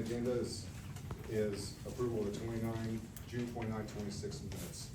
Agenda is approval of the June 29, 26 minutes.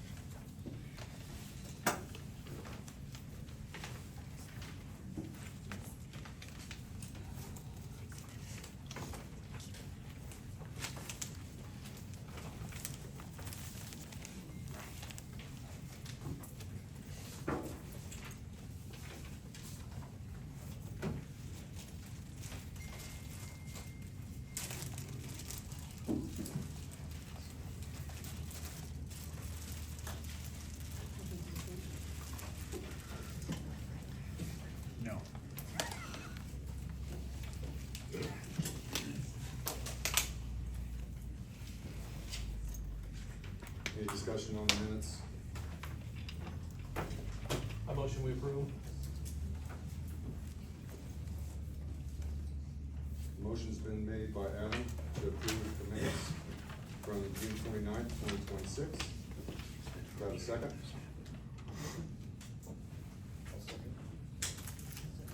No. Any discussion on the minutes? I motion we approve. Motion's been made by Adam to approve the minutes from June 29, 2026. Do I have a second?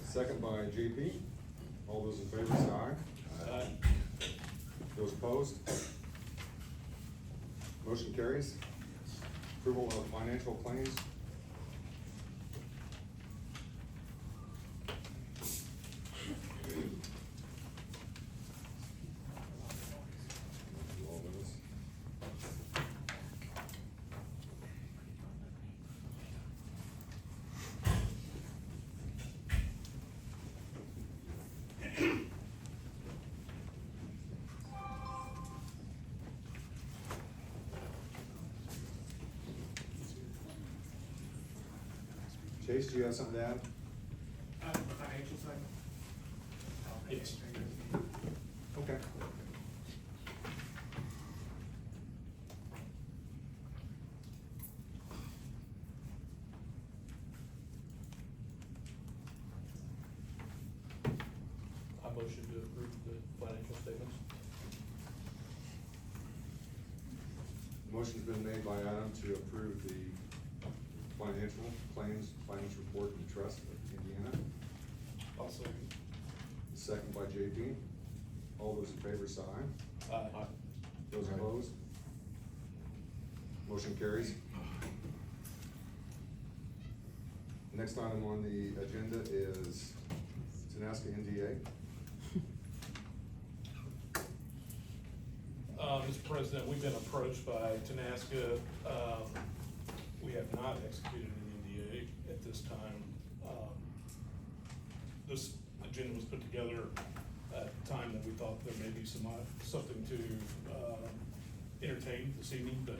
Second by JP. All those in favor say aye. Aye. Those opposed? Motion carries. Approval of financial claims. All those. Chase, do you have something to add? The financial side? Yes. Okay. I motion to approve the financial statements. Motion's been made by Adam to approve the financial claims, finance report and trust of Indiana. I'll second. Second by JP. All those in favor say aye. Aye. Those Aye. opposed? Motion carries. Next item on the agenda is Tenaska NDA. Mr. President, we've been approached by Tenaska. We have not executed an NDA at this time. This agenda was put together at the time that we thought there may be something to entertain this evening, but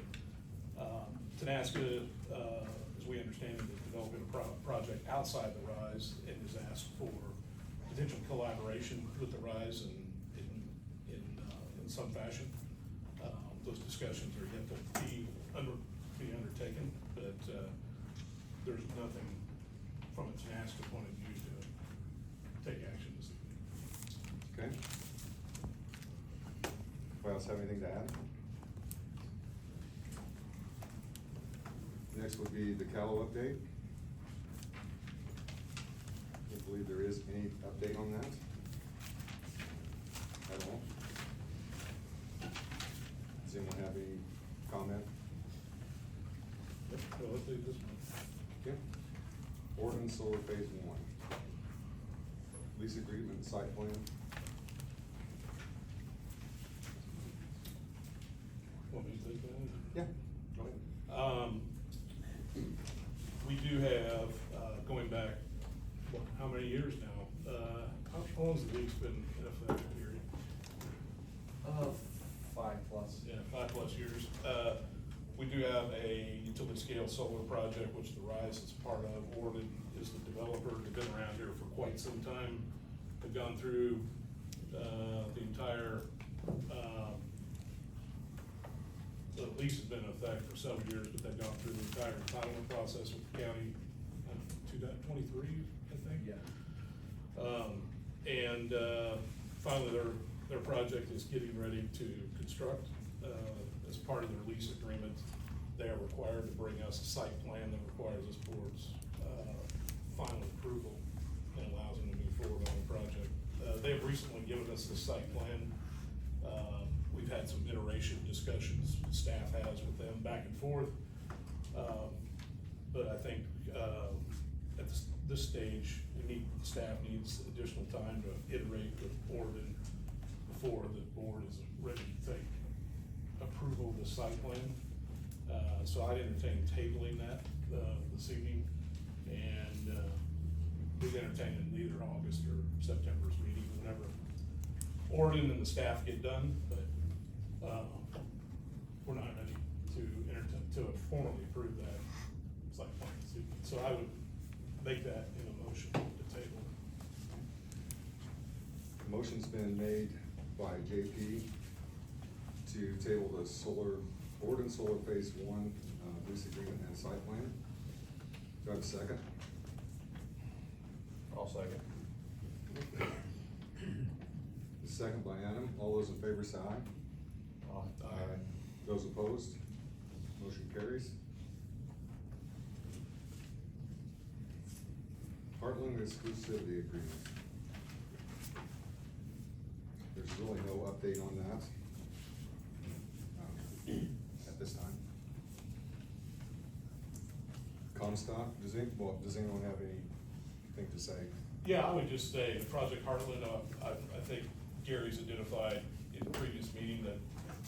Tenaska, as we understand it, is developing a project outside the RISE and has asked for potential collaboration with the RISE in some fashion. Those discussions are yet to be undertaken, but there's nothing from a Tenaska point of view to take action this evening. Okay. Anybody else have anything to add? Next would be the Callow update. Can't believe there is any update on that at all. Does anyone have any comment? So let's do this one. Okay. Oregon Solar Phase 1. Lease agreement and site plan. Want me to take that? Yeah, go ahead. We do have, going back, what, how many years now? How long's the lease been in effect here? 5+. Yeah, 5+ years. We do have a utility scale solar project, which the RISE is part of. Oregon is the developer. They've been around here for quite some time. They've gone through, the entire, the lease has been in effect for several years, but they've gone through the entire entitlement process with the county, 2023, I think. Yeah. Finally, their project is getting ready to construct. As part of their lease agreement, they are required to bring us a site plan that requires this board's final approval and allows them to move forward on the project. They have recently given us the site plan had some iteration discussions staff has with them back and forth. But I think, at this stage, staff needs additional time to iterate with Orton before the board is ready to take approval of the site plan. So I'd entertain tabling that, this evening, and, we'd entertain it in either August or September's meeting, whenever Orton and the staff get done, but, we're not ready to formally approve that site plan this evening. So I would make that in a motion to table. Motion's been made by JP to table the Orton Solar Phase 1 lease agreement and site plan. Do I have a second? I'll second. Second by Adam. All those in favor say aye. Aye. Those opposed? Motion carries. Heartland exclusivity agreement. There's really no update on that at this time. Comstock, does anyone have anything to say? Yeah, I would just say the Project Heartland, I think Gary's identified in the previous meeting that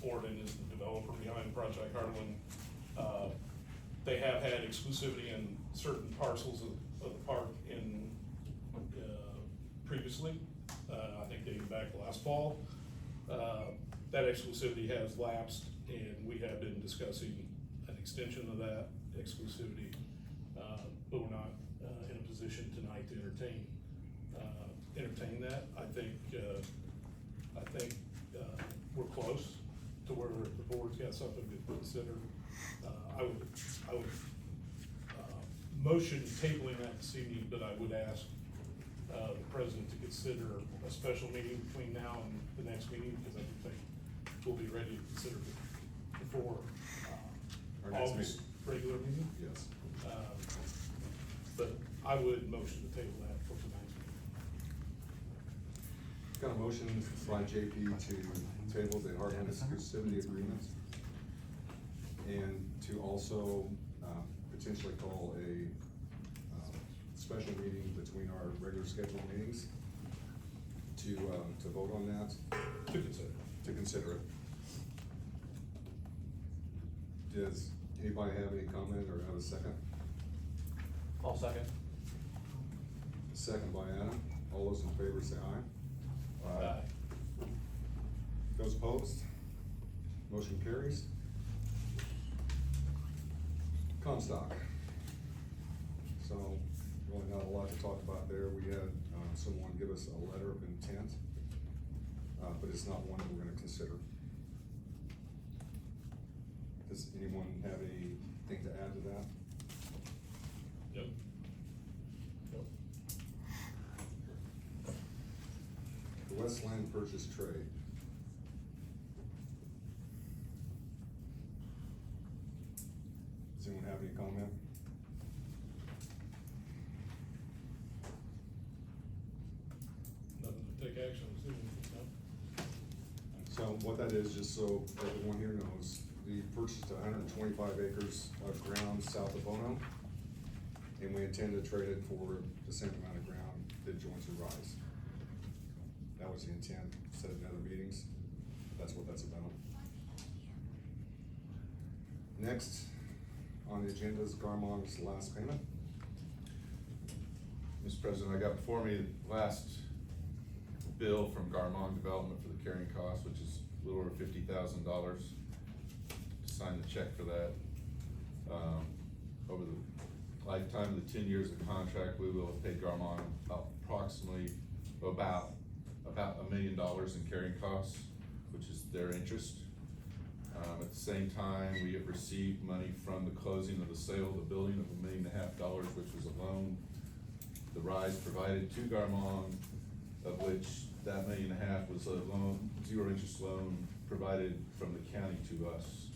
Orton is the developer behind Project Heartland. They have had exclusivity in certain parcels of the park previously, I think dating back to last fall. That exclusivity has lapsed, and we have been discussing an extension of that exclusivity, but we're not in a position tonight to entertain that. I think we're close to where the board's got something to consider. I would motion tabling that this evening, but I would ask the president to consider a special meeting between now and the next meeting, because I do think we'll be ready to consider it before Our next August regular meeting. Yes. But I would motion to table that for tonight's meeting. Got a motion by JP to table the Heartland exclusivity agreement and to also potentially call a special meeting between our regular scheduled meetings to vote on that. To consider it. Does anybody have any comment or have a second? I'll second. Second by Adam. All those in favor say aye. Aye. Those opposed? Motion carries. Comstock. So, really not a lot to talk about there. We had someone give us a letter of intent, but it's not one that we're gonna consider. Does anyone have anything to add to that? Yep. The Westland Purchase Trade. Does anyone have any comment? Nothing to take action this evening, no? So what that is, just so everyone here knows, we purchased 125 acres of ground south of Bono, and we intend to trade it for the same amount of ground that joins the RISE. That was the intent, said in other meetings. That's what that's about. Next on the agenda is Garmon's last payment. Mr. President, I got before me the last bill from Garmon Development for the carrying cost, which is a little over $50,000. Sign the check for that. Over the lifetime of the 10 years of contract, we will have paid Garmon approximately about $1 million in carrying costs, which is their interest. At the same time, we have received money from the closing of the sale of the building of $1.5 million, which was a loan the RISE provided to Garmon, of which that $1.5 million was a loan, zero interest loan provided from the county to us.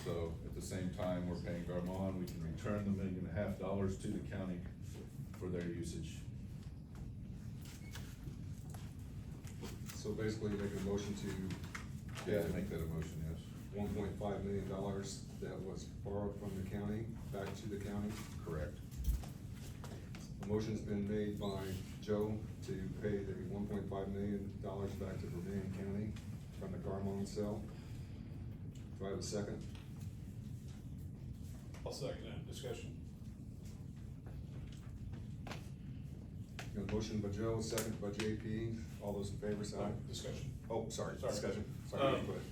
So at the same time, we're paying Garmon, we can return the $1.5 million to the county for their usage. So basically, make a motion to Yeah, to make that a motion, yes. $1.5 million that was borrowed from the county, back to the county. Correct. A motion's been made by Joe to pay the $1.5 million back to Vermillion County from the Garmon sale. Do I have a second? I'll second that. Discussion. Got a motion by Joe, second by JP. All those in favor, say aye. Discussion. Oh, sorry, Sorry. discussion. Sorry, Um, go ahead.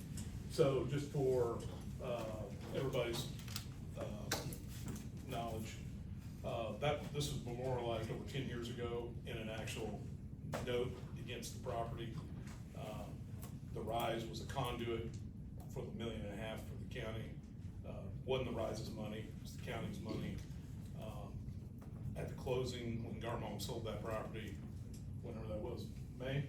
So just for, everybody's, knowledge, this was memorialized over 10 years ago in an actual note against the property. The RISE was a conduit for the $1.5 million for the county. Wasn't the RISE's money, it was the county's money. At the closing, when Garmon sold that property, whenever that was, May,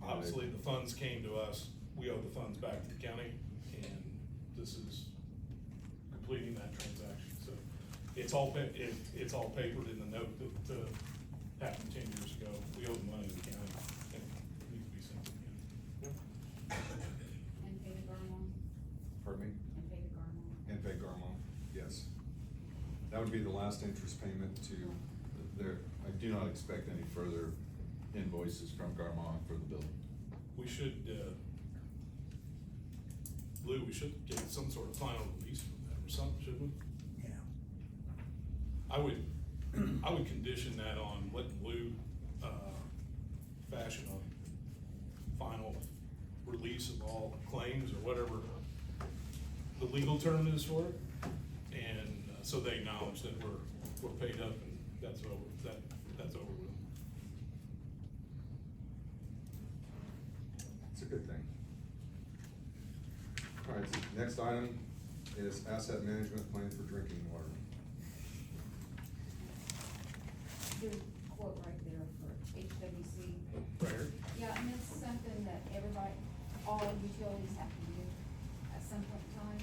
obviously the funds came to us, we owe the funds back to the county, and this is completing that transaction, so. It's all papered in the note that, happened 10 years ago, we owe the money to the county, and it needs to be sent to the county. And pay the Garmon, Pardon me? and pay the Garmon. And pay Garmon, yes. That would be the last interest payment to, There, I do not expect any further invoices from Garmon for the building. We should, Lou, we should get some sort of final release from them or something, shouldn't we? Yeah. I would condition that on letting Lou, fashion a final release of all claims or whatever the legal term is for it. And, so they acknowledge that we're paid up and that's over with. it's a good thing. All right, so next item is asset management plan for drinking water. There's a quote right there for HWC. Right here? Yeah, and it's something that everybody, all utilities have to do at some point in time.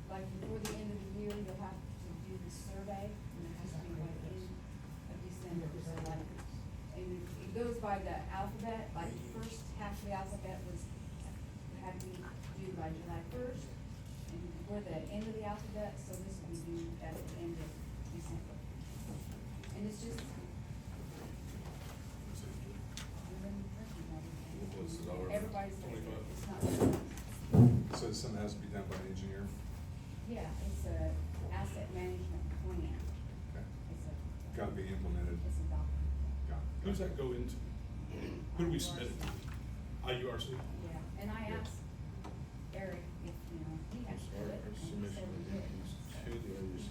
Like before the end of the year, you'll have to do the survey, and it has to be by the end of December, so like, and it goes by the alphabet, like the first half of the alphabet had to be due by July 1st, and we're the end of the alphabet, so this will be due at the end of December. And it's just. What's the dollar? Everybody's, 25. it's not. So this something has to be done by an engineer? Yeah, it's a asset management plan. Okay. It's a. Gotta be implemented. It's a document. Got it. Who's that go into? Who do we submit it to? IURC? Yeah, and I asked Eric if, he has to do it. Our and he submission said we would did. be to the IURC,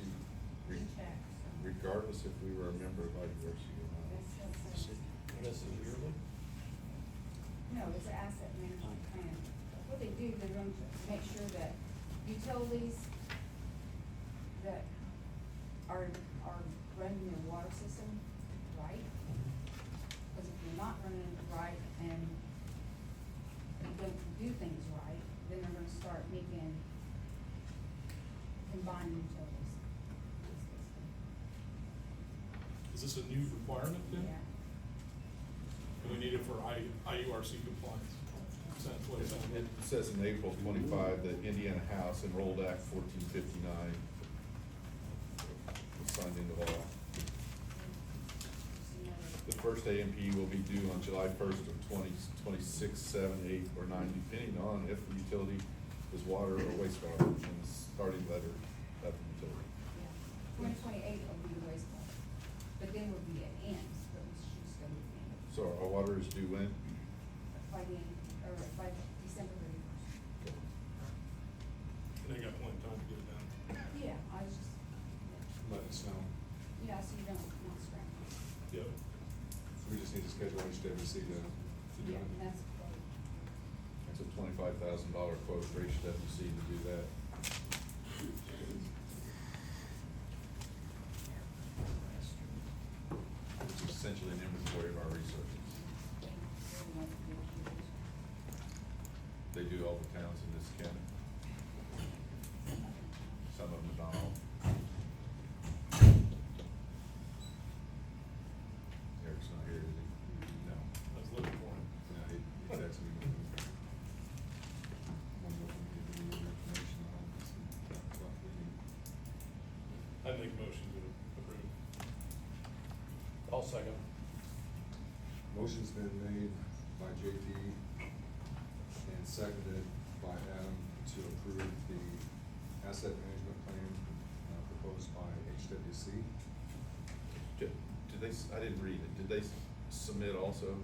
He checked, so. regardless if we were a member of IURC or not. That's- This is yearly? No, it's an asset management plan. What they do, they're going to make sure that utilities that are running their water system right. Because if you're not running it right and you don't do things right, then they're gonna start making combining utilities. Is this a new requirement then? Yeah. Do we need it for IURC compliance? Is that what it's on? It says in April 25 that Indiana House enrolled Act 1459 was signed into law. The first AMP will be due on July 1st of 2026, 7, 8, or 9, depending on if the utility is water or wastewater, and the starting letter of the utility. Yeah, 2028 will be the wastewater, but then we'll be at ends, but we should just go with end. So our water is due when? By the end, or by December 31st. And they got plenty of time to get it done. Yeah, I was just, Let us know. yeah, so you don't, not scramble. Yep. So we just need to schedule HWC to do Yeah, it. and that's what, It's a $25,000 quote for HWC to do that. Which is essentially an inventory of our resources. everyone to do it. They do all the towns in this county. Some of them not all. Eric's not here, is he? No. I was looking for him. No, he texted me. second. Motion's been made by JP and seconded by Adam to approve the asset management plan proposed by HWC. Did they, I didn't read it, did they submit also,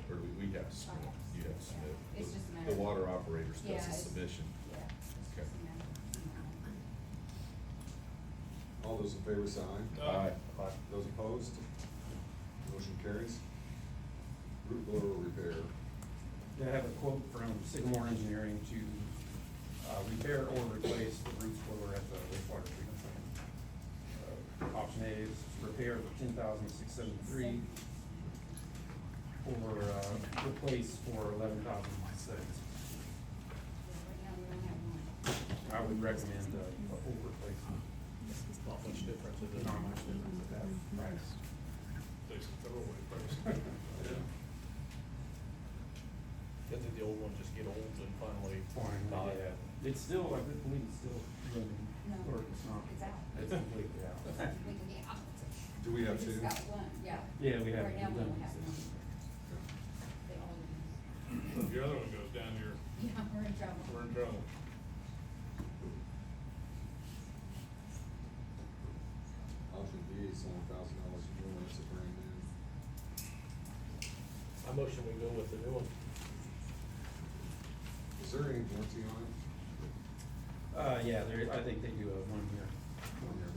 or do we have to submit? You have to submit. It's just a matter The of- water operators Yeah, does the it's- submission. Yeah. it's Okay. just a matter of- All those in favor say aye. Aye. Those opposed? Motion carries. Root blower repair. I have a quote from Sycamore Engineering to repair or replace the roof blower at the wastewater treatment plant. Option A is repair for $10,673, or replace for $11,006. Yeah, right now, we don't have one. I would recommend a full replacement. Not much difference, is it? Not much difference at that price. Basically, throwaway price. Didn't the old one just get old and finally Fine, die? yeah. It's still, I believe it's still running, No, or it's not. it's out. It's completely out. We can get out. Do we have two? just got one, yeah. Yeah, we have Right now, we one. only have one. They all use. If your other one goes down, Yeah, we're in trouble. we're in trouble. Option B is $1,000 more, it's a brand new. I motion we go with the new one. Is there any warranty on it? Yeah, there, I think they do a 1 year. 1 year.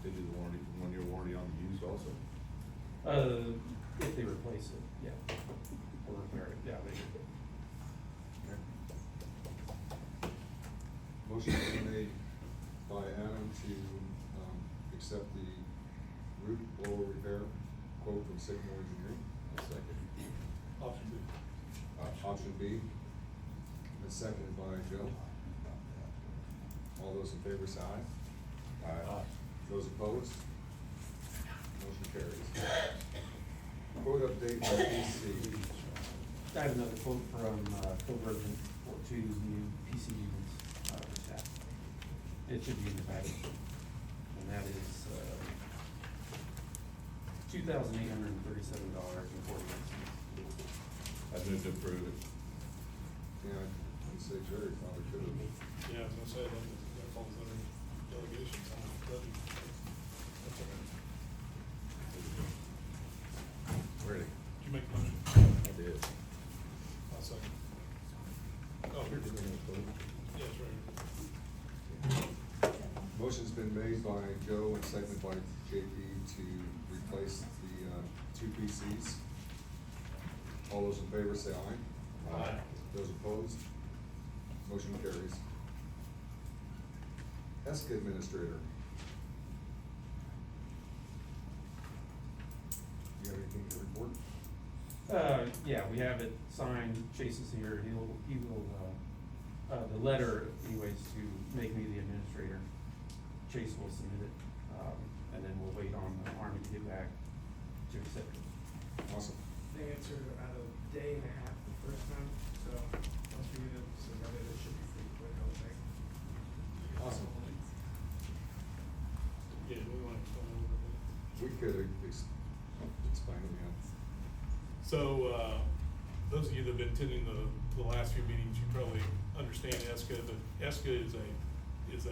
They do the warranty, 1 year warranty on the used also? If they replace it, yeah, or repair it, yeah, they do. Okay. Motion been made by Adam to, accept the root blower repair quote from Sycamore Engineering. I'll second. Option B. Option B, and seconded by Joe. All those in favor say aye. Aye. Those opposed? Motion carries. Quote update by PC. I have another quote from Coburn for 2 new PC units for staff. It should be in the package, and that is $2,837.48. I've moved to approve it. Yeah, I'd say Jerry probably could have. Yeah, I was gonna say, that falls under delegations on the budget. That's all right. Ready? Did you make the motion? I did. I'll second. Oh, here it is. Yeah, it's right here. Motion's been made by Joe and seconded by JP to replace the 2 PCs. All those in favor say aye. Aye. Those opposed? Motion carries. ESCA Administrator. You have anything to report? Yeah, we have it signed, Chase is here, he will, the letter anyways to make me the administrator. Chase will submit it, and then we'll wait on the Army to get back to accept it. Awesome. They answered about a day and a half the first time, so once we get it submitted, it should be pretty quick, I would think. Awesome. Yeah, we want to explain a little bit. We could explain it, yeah. So, those of you that have been attending the last few meetings, you probably understand ESCA, but ESCA is it's a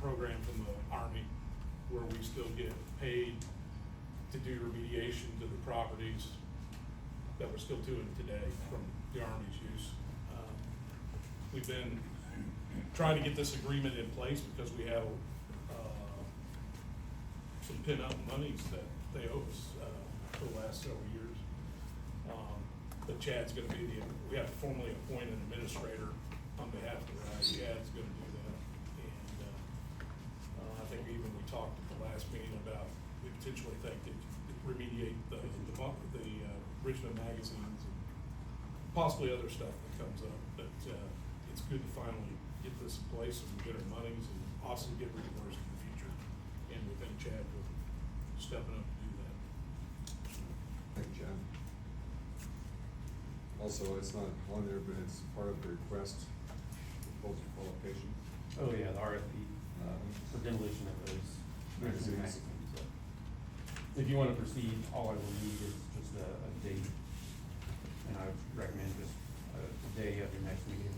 program from the Army where we still get paid to do remediation to the properties that we're still doing today from the Army's use. We've been trying to get this agreement in place because we have, some pin-up monies that they owe us, for the last several years. But Chad's gonna be we have to formally appoint an administrator on behalf of the RISE. Chad's gonna do that. And, I think even we talked at the last meeting about, we potentially think that remediate the Richmond magazines and possibly other stuff that comes up. But, it's good to finally get this in place and get our monies and also get reimbursed in the future. And we thank Chad for stepping up to do that. Thank you, Chad. Also, it's not on there, but it's part of the request proposal qualification. Oh, yeah, the RFP, for demolition of those Magazines. magazines, so. if you wanna proceed, all I will need is just a date. And I recommend just a day of your next meeting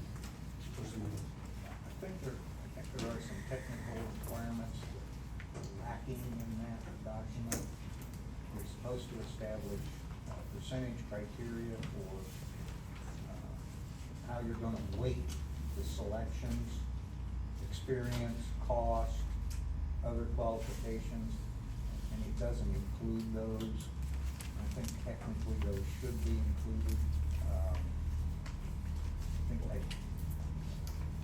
for submittal. I think there are some technical requirements lacking in that document. You're supposed to establish percentage criteria for how you're gonna weight the selections, experience, cost, other qualifications, and it doesn't include those. I think technically those should be included.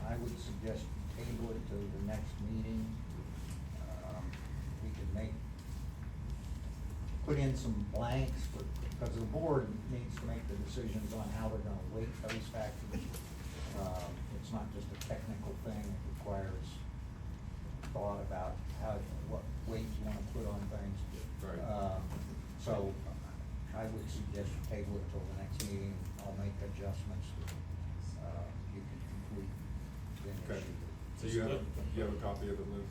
I would suggest you table it to the next meeting. We can put in some blanks, because the board needs to make the decisions on how they're gonna weight those factors. It's not just a technical thing, it requires thought about what weight you wanna put on things. Right. So I would suggest you table it till the next meeting. I'll make adjustments that you can complete. Then Okay, issue. so you have a copy of it, Lou?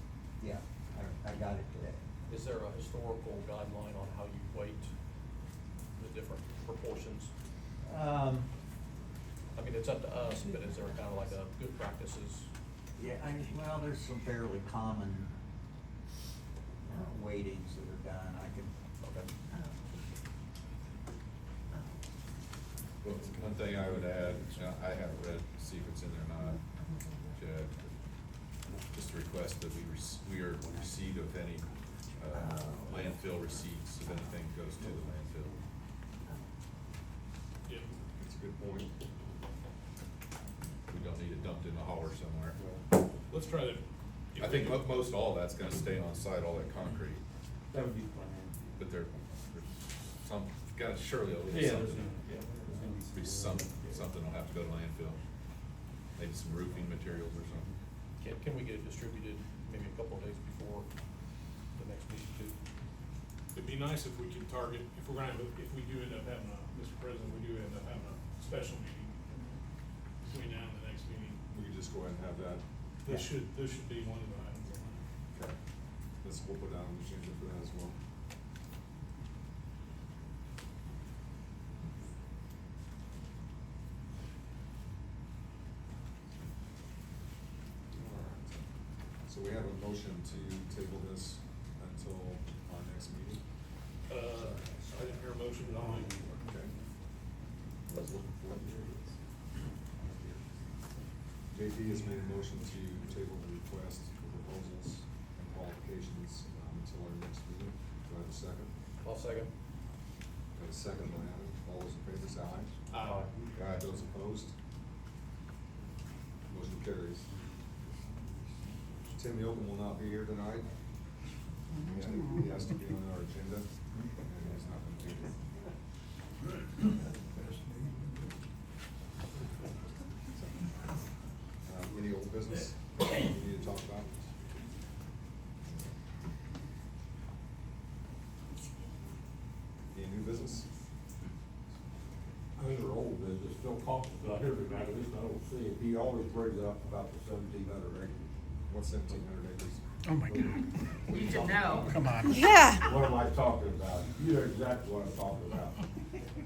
Yeah, I got it today. Is there a historical guideline on how you weight the different proportions? I mean, it's up to us, but is there kind of like a good practices? Yeah, well, there's some fairly common weightings that are done. I can, Okay. Well, one thing I would add, I haven't read, to see if it's in there or not, Jed, just a request that we are receipt of any, landfill receipts, if anything goes to the landfill. Yeah. That's a good point. We don't need it dumped in the hauler somewhere. Let's try to. I think most all that's gonna stay on site, all that concrete, That would be fine. but there's some, gotta surely at least Yeah, there's something. gonna, yeah, Be something will have to go to landfill. Maybe some roofing materials or something. Can we get it distributed maybe a couple of days before the next meeting too? It'd be nice if we could target, if we're gonna, if we do end up having Mr. President, we do end up having a special meeting between now and the next meeting. We could just go ahead and have that. This should be one of the items on that. Okay. We'll put down the agenda for that as well. Alright. So we have a motion to table this until our next meeting. I didn't hear a motion, but I'll make it. Okay. I was looking for it. JP has made a motion to table the request for proposals and qualifications until our next meeting. Do I have a second? I'll second. Got a second by Adam. All those in favor say aye. Aye. Those opposed? Motion carries. Tim Yocum will not be here tonight. He has to be on our agenda, and he's not gonna be here. Any old business you need to talk about? Any new business? Under old business, Phil Coffman's not here tonight, at least I don't see him. He always brings up about the 1,700 acres. What's 1,700 acres? Oh, my God. You should know. Come on. Yeah. What am I talking about? You know exactly what I'm talking about.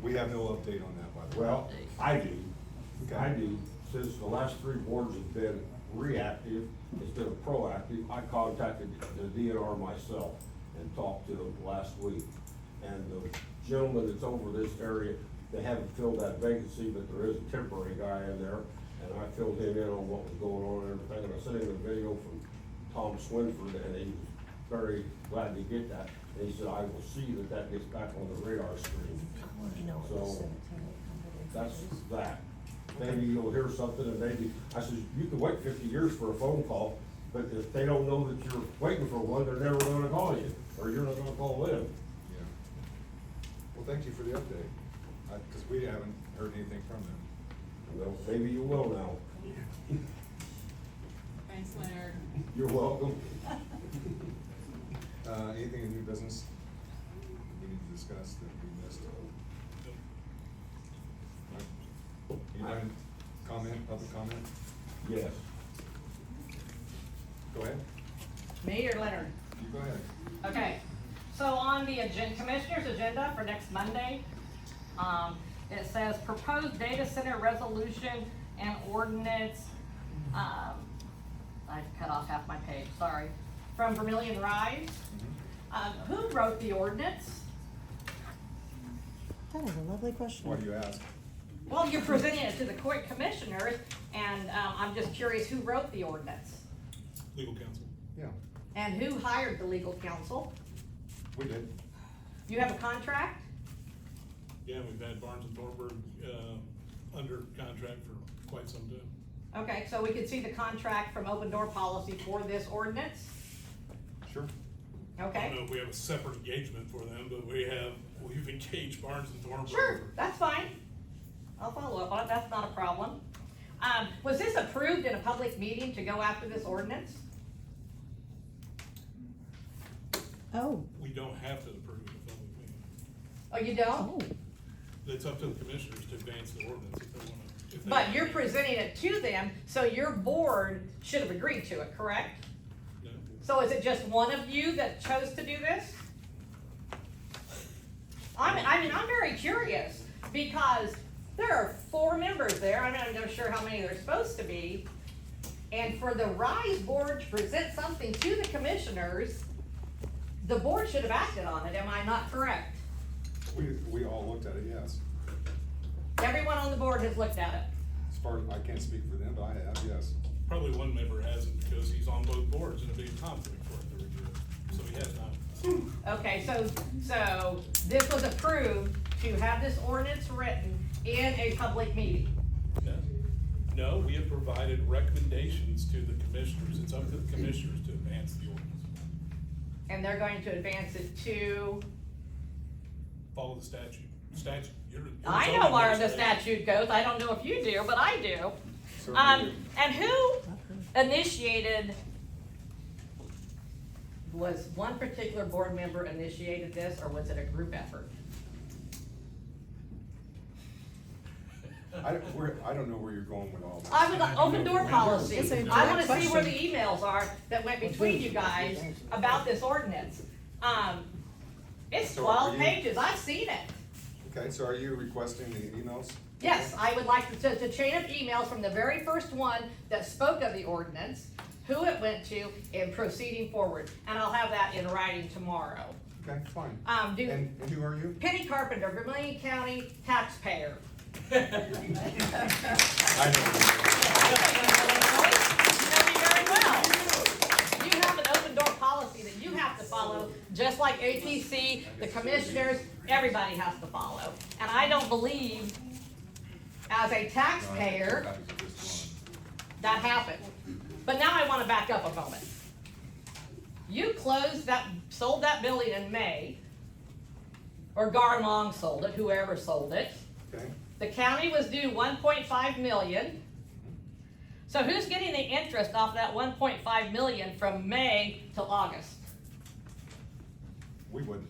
We have no update on that, by the way. Well, I do. Okay. I do. Since the last three boards have been reactive instead of proactive, I contacted the DNR myself and talked to them last week. And the gentleman that's over this area, they haven't filled that vacancy, but there is a temporary guy in there. And I filled him in on what was going on and everything, and I sent him a video from Tom Swinford, and he was very glad to get that. And he said, I will see that that gets back on the radar screen. So, that's that. Maybe you'll hear something, and maybe, I said, you can wait 50 years for a phone call, but if they don't know that you're waiting for one, they're never gonna call you, or you're not gonna call them. Yeah. Well, thank you for the update, because we haven't heard anything from them. Well, maybe you will now. Thanks, Leonard. You're welcome. Anything in new business we need to discuss that we missed? Any comment, public comment? Yes. Go ahead. Me or Leonard? You go ahead. Okay, So on the Commissioner's agenda for next Monday, it says proposed data center resolution and ordinance, I've cut off half my page, sorry, from Vermillion RISE. Who wrote the ordinance? That is a lovely question. Why do you ask? Well, you're presenting it to the court commissioners, and I'm just curious who wrote the ordinance? Legal counsel. Yeah, And who hired the legal counsel? we did. You have a contract? Yeah, we've had Barnes and Thornburg, under contract for quite some time. Okay, so we could see the contract from Open Door Policy for this ordinance? Sure. I don't Okay, know if we have a separate engagement for them, but we've engaged Barnes and Thornburg. sure, that's fine. I'll follow up on it, that's not a problem. Was this approved in a public meeting to go after this ordinance? Oh, We don't have to approve it in public meeting. Oh, you don't? oh, It's up to the commissioners to advance the ordinance if they wanna. if they But wanna you're do it. presenting it to them, so your board should have agreed to it, correct? No. So is it just one of you that chose to do this? I'm very curious, because there are 4 members there, I'm not sure how many there's supposed to be. And for the RISE board to present something to the commissioners, the board should have acted on it, am I not correct? We all looked at it, yes. Everyone on the board has looked at it. As far as, I can't speak for them, but I have, yes. Probably one member hasn't because he's on both boards and it'd be a conflict for him to review it, so he has not. Okay, so this was approved to have this ordinance written in a public meeting. No, we have provided recommendations to the commissioners, it's up to the commissioners to advance the ordinance. And they're going to advance it to, Follow the statute. You're the I zoning know where the administrator. statute goes, I don't know if you do, but I do. Certainly do. And who initiated, was one particular board member initiated this, or was it a group effort? I don't know where you're going with all this. I would, open door policy, It's a I wanna direct see where the question. emails are that went between you guys about this ordinance. It's So are 12 you- pages, I've seen it. Okay, so are you requesting the emails? Yes, I would like to chain of emails from the very first one that spoke of the ordinance, who it went to, and proceeding forward. And I'll have that in writing tomorrow. Okay, fine. And And who are you? Penny Carpenter, Vermillion County taxpayer. I know. You know me very well. You have an open door policy that you have to follow, just like APC, the commissioners, everybody has to follow. And I don't believe, as a taxpayer, That was just that happened. But now I wanna back up a moment. You sold that building in May, or Garmong sold it, whoever sold it. one. Okay, The county was due 1.5 million. So who's getting the interest off that 1.5 million from May till August? we wouldn't.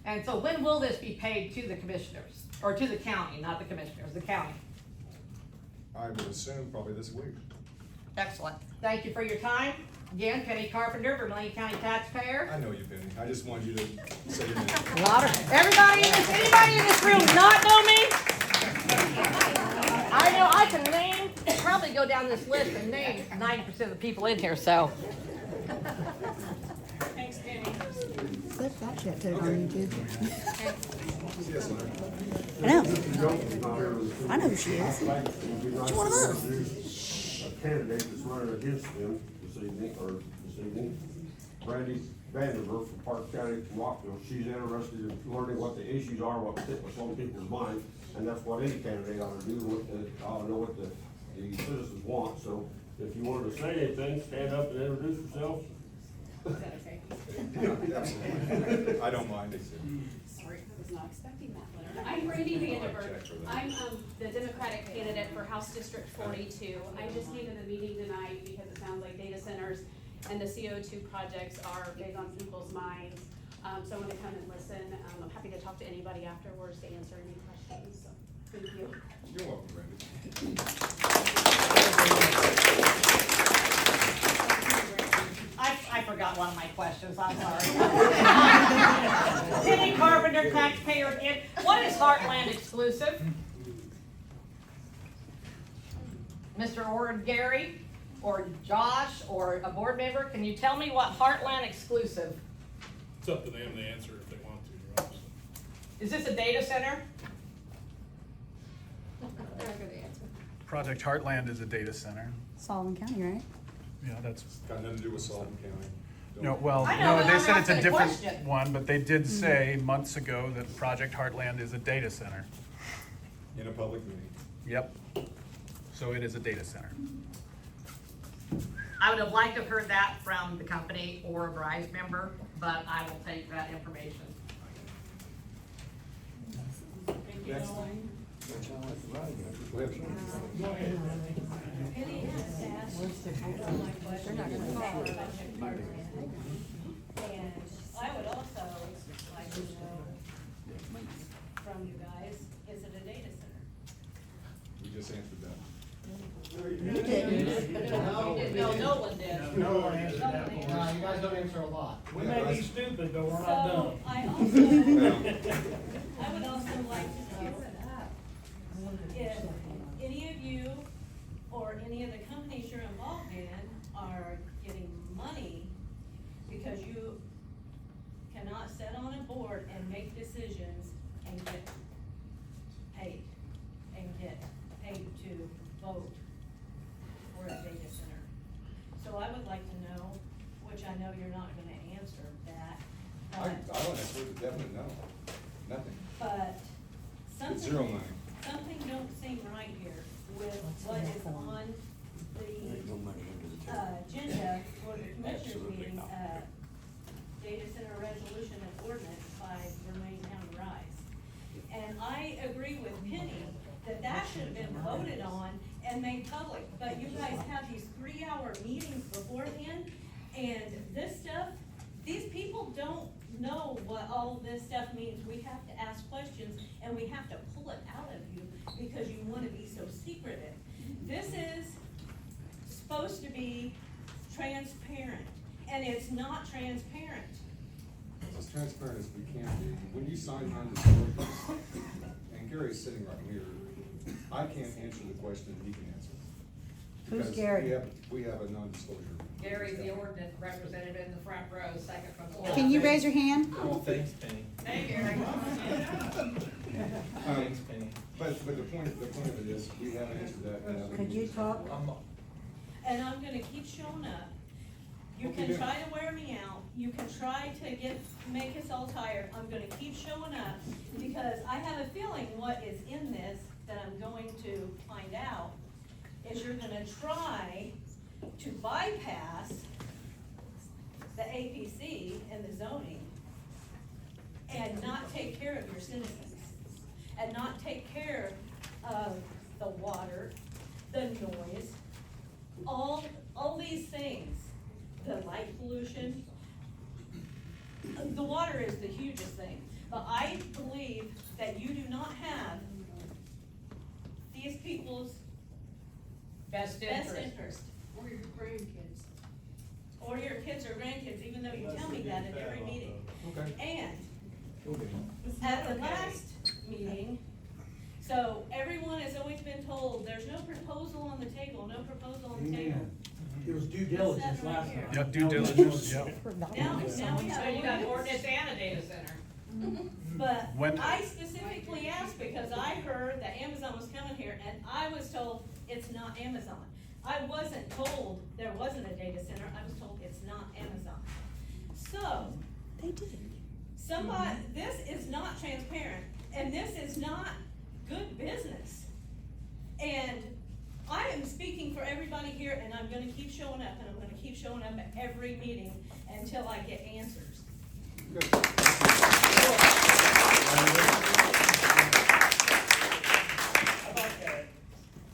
And so when will this be paid to the commissioners, or to the county, not the commissioners, the county? I would assume probably this week. Excellent. Thank you for your time. Again, Penny Carpenter, Vermillion County taxpayer. I know you, Penny. I just wanted you to say your name. Everybody anybody in this room not know me? I know, I can name, probably go down this list and name 90% of the people in here, so. Thanks, Penny. Clip that shit, put it on Okay. YouTube. See you, Senator. I know. I know who she is. Which one of us? A candidate that's running against them this evening, Brandy Vanderver from Park County, Rockville. She's interested in learning what the issues are, what fit with some people's minds, and that's what any candidate ought to do, ought to know what the citizens want. So if you wanted to say anything, stand up and introduce yourself. Yeah, absolutely. I don't mind. Sorry, I was not expecting that letter. I'm Brandy Vanderburg. I'm the Democratic candidate for House District 42. I just came to the meeting tonight because it sounds like data centers and the CO2 projects are big on people's minds. So I'm gonna come and listen. I'm happy to talk to anybody afterwards to answer any questions, so thank you. You're welcome, Randy. I forgot one of my questions, I'm sorry. under taxpayer, what is Heartland exclusive? Mr. or Gary, or Josh, or a board member, can you tell me what Heartland exclusive? It's up to them to answer if they want to, right? Is this a data center? Project Heartland is a data center. Sullivan County, right? Yeah, that's, Got nothing to do with Sullivan County. Don't- no, well, I know, no, but they I'm said it's a asking a different question. one, but they did say months ago that Project Heartland is a data center. In a public meeting. Yep. So it is a data center. I would have liked to have heard that from the company or a RISE member, but I will take that information. Next. Go ahead. Penny has asked all my questions about Project Heartland. And I would also like to know from you guys, is it a data center? We just answered that. You didn't. No, no one did. No one answered that Okay. for us. You guys don't answer a lot. We Yeah, may be that's- stupid, but we're not So dumb. I would also like to know if any of you or any of the companies you're involved in are getting money because you cannot sit on a board and make decisions and get paid to vote for a data center. So I would like to know, which I know you're not gonna answer that, I don't answer it, definitely no, nothing. but It's zero something, money. something don't seem right here with what is on the agenda for the commissioners meeting, data center resolution and ordinance by Vermillion RISE. And I agree with Penny that should have been voted on and made public, but you guys have these 3-hour meetings beforehand, and this stuff, these people don't know what all of this stuff means. We have to ask questions, and we have to pull it out of you because you wanna be so secretive. This is supposed to be transparent, and it's not transparent. As transparent as we can be. When you sign non-disclosures, and Gary's sitting right here, I can't answer the question he can answer. Who's Because Gary? We have a non-disclosure. Gary's the ordinance representative in the front row, second from the left. Can you raise your hand? Thanks, Penny. Hey, Gary. But the point of it is, we haven't answered that. in other Could you meetings. talk? And I'm gonna keep showing up. You Okay, can then. try to wear me out, you can try to make us all tired, I'm gonna keep showing up, because I have a feeling what is in this that I'm going to find out is you're gonna try to bypass the APC and the zoning and not take care of your citizens, and not take care of the water, the noise, all these things, the light pollution. The water is the hugest thing, but I believe that you do not have these people's Best best interest. interest, Or your grandkids. or your kids or grandkids, even though you tell me that at every meeting. Okay. And at the last meeting, so everyone has always been told, there's no proposal on the table, no proposal on the table. It was due diligence last time. Yeah, due diligence, yeah. Now we So have you got an ordinance. ordinance and a data center. But When- I specifically asked because I heard that Amazon was coming here, and I was told it's not Amazon. I wasn't told there wasn't a data center, I was told it's not Amazon. So, They did. this is not transparent, and this is not good business. And I am speaking for everybody here, and I'm gonna keep showing up, and I'm gonna keep showing up at every meeting until I get answers. I'd like to,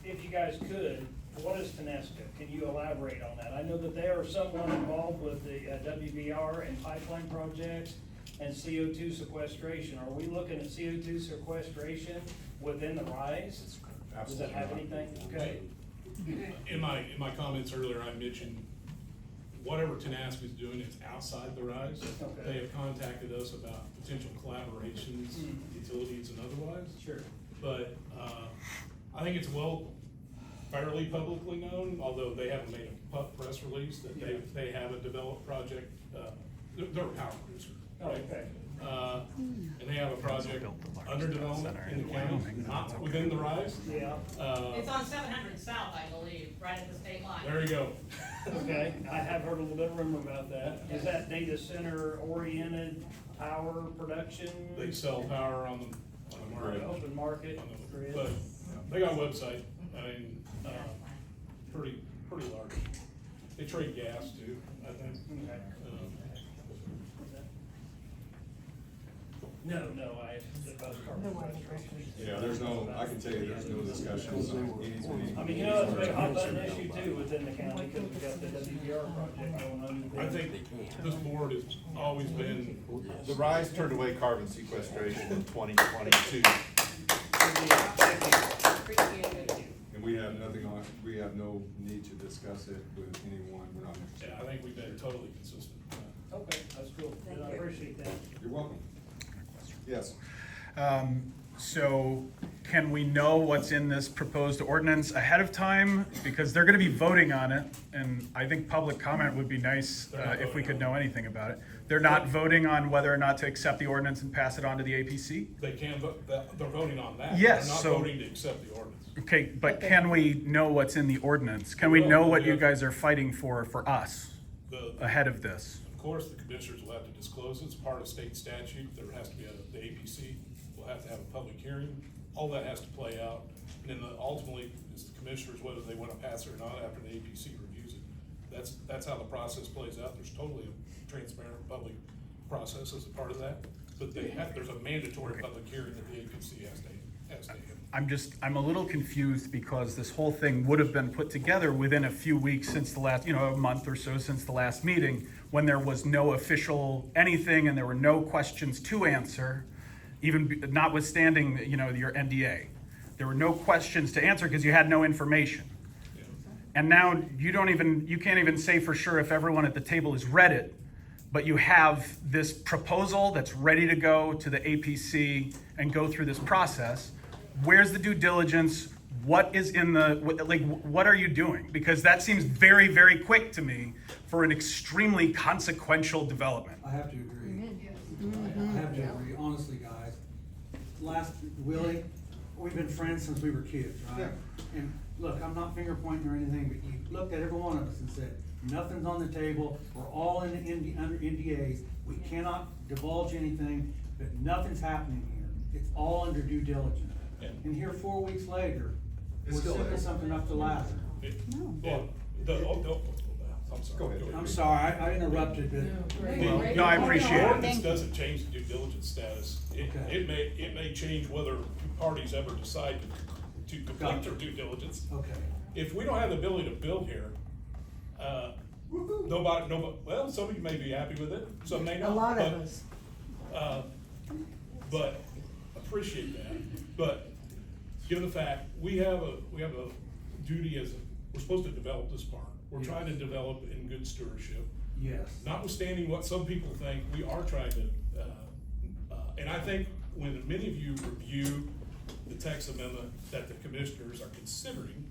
if you guys could, what is Tenesca? Can you elaborate on that? I know that they are somewhat involved with the WBR and pipeline projects and CO2 sequestration. Are we looking at CO2 sequestration within the RISE? Does that have anything? Okay. In my comments earlier, I mentioned whatever Tenaska is doing, it's outside the RISE. Okay. They have contacted us about potential collaborations, utilities and otherwise. Sure. But, I think it's fairly publicly known, although they haven't made a press release, that they have a developed project, they're a power producer. Oh, right? okay. And they have a project under development in the county, not within the RISE. Yeah. It's on 700 South, I believe, right at the state line. There you go. Okay, I have heard a little bit of rumor about that. Is that data center oriented power production? They sell power on the market. Open market, On the- grid? But they got a website, I mean, pretty large. They trade gas too, I think. Okay. Um, No, I, that was carbon Yeah, there's no, I can tell you, there's no discussions on any. I mean, you know, it's a big hot button issue too within the county, because we got the WBR project going on. I think this board has always been, The RISE turned away carbon sequestration in 2022. Appreciate it. And we have nothing on, we have no need to discuss it with anyone, we're not interested. yeah, I think we've been totally consistent. Okay, that's cool. Then I appreciate that. You're welcome. Yes. So can we know what's in this proposed ordinance ahead of time? Because they're gonna be voting on it, and I think public comment would be nice if we could know anything about it. They're not voting on whether or not to accept the ordinance and pass it on to the APC? They can vote, they're voting on that. Yes, They're so- not voting to accept the ordinance. Okay, but can we know what's in the ordinance? Can we know what you guys are fighting for us ahead of this? Of course, the commissioners will have to disclose it. It's part of state statute. There has to be the APC will have to have a public hearing. All that has to play out. And then ultimately, it's the commissioners whether they want to pass it or not after the APC reviews it. That's how the process plays out. There's totally a transparent public process as a part of that. But there's a mandatory public hearing that the APC has to have. I'm a little confused because this whole thing would have been put together within a few weeks since the last, a month or so since the last meeting, when there was no official anything and there were no questions to answer, even notwithstanding, your NDA. There were no questions to answer because you had no information. And now you can't even say for sure if everyone at the table has read it, but you have this proposal that's ready to go to the APC and go through this process. Where's the due diligence? What is in what are you doing? Because that seems very, very quick to me for an extremely consequential development. I have to agree. I have to agree, honestly, guys. Willie, we've been friends since we were kids, right? Yeah. And look, I'm not finger pointing or anything, but you looked at every one of us and said, nothing's on the table, we're all under NDAs, we cannot divulge anything, but nothing's happening here. It's all under due diligence. Yeah. And here 4 weeks later, It's we're still setting there. something up to last. I'm sorry. Go ahead. I'm sorry, I interrupted, but. No, I appreciate The it. ordinance doesn't change the due diligence status. Okay. It may change whether parties ever decide to complete their due diligence. Okay. If we don't have the ability to build here, nobody, well, some of you may be happy with it, some may not. A lot of but, us. But appreciate that. But given the fact, we have a duty we're supposed to develop this park. We're Yes. trying to develop in good stewardship. Yes. Notwithstanding what some people think, we are trying to, and I think when many of you review the text amendment that the commissioners are considering,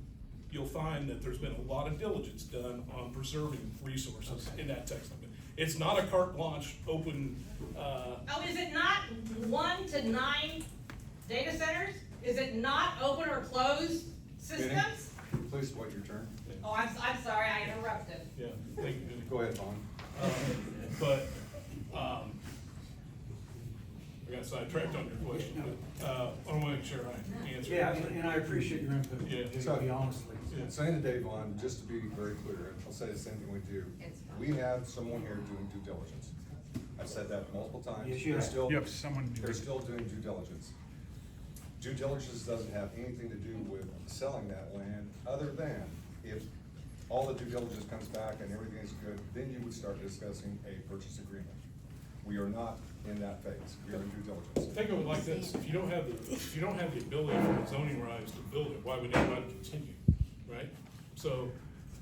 you'll find that there's been a lot of diligence done on preserving resources in that text amendment. It's not a carte blanche, open, Oh, is it not 1 to 9 data centers? Is it not open or closed systems? Please wait your turn. Oh, I'm sorry, I interrupted. yeah, thank you. Go ahead, Vaughn. But, I got sidetracked on your question, but, I want to make sure I answer. Yeah, and I appreciate your input, Yeah. to be honestly. Saying to Dave Vaughn, just to be very clear, I'll say the same thing we do. We have someone here doing due diligence. I've said that multiple times. Yes, you They're have. still- You have someone doing They're it. still doing due diligence. Due diligence doesn't have anything to do with selling that land, other than if all the due diligence comes back and everything is good, then you would start discussing a purchase agreement. We are not in that phase. We are in due diligence. Think of it like this, if you don't have the ability for the zoning rise to build it, why would anybody continue, right? So,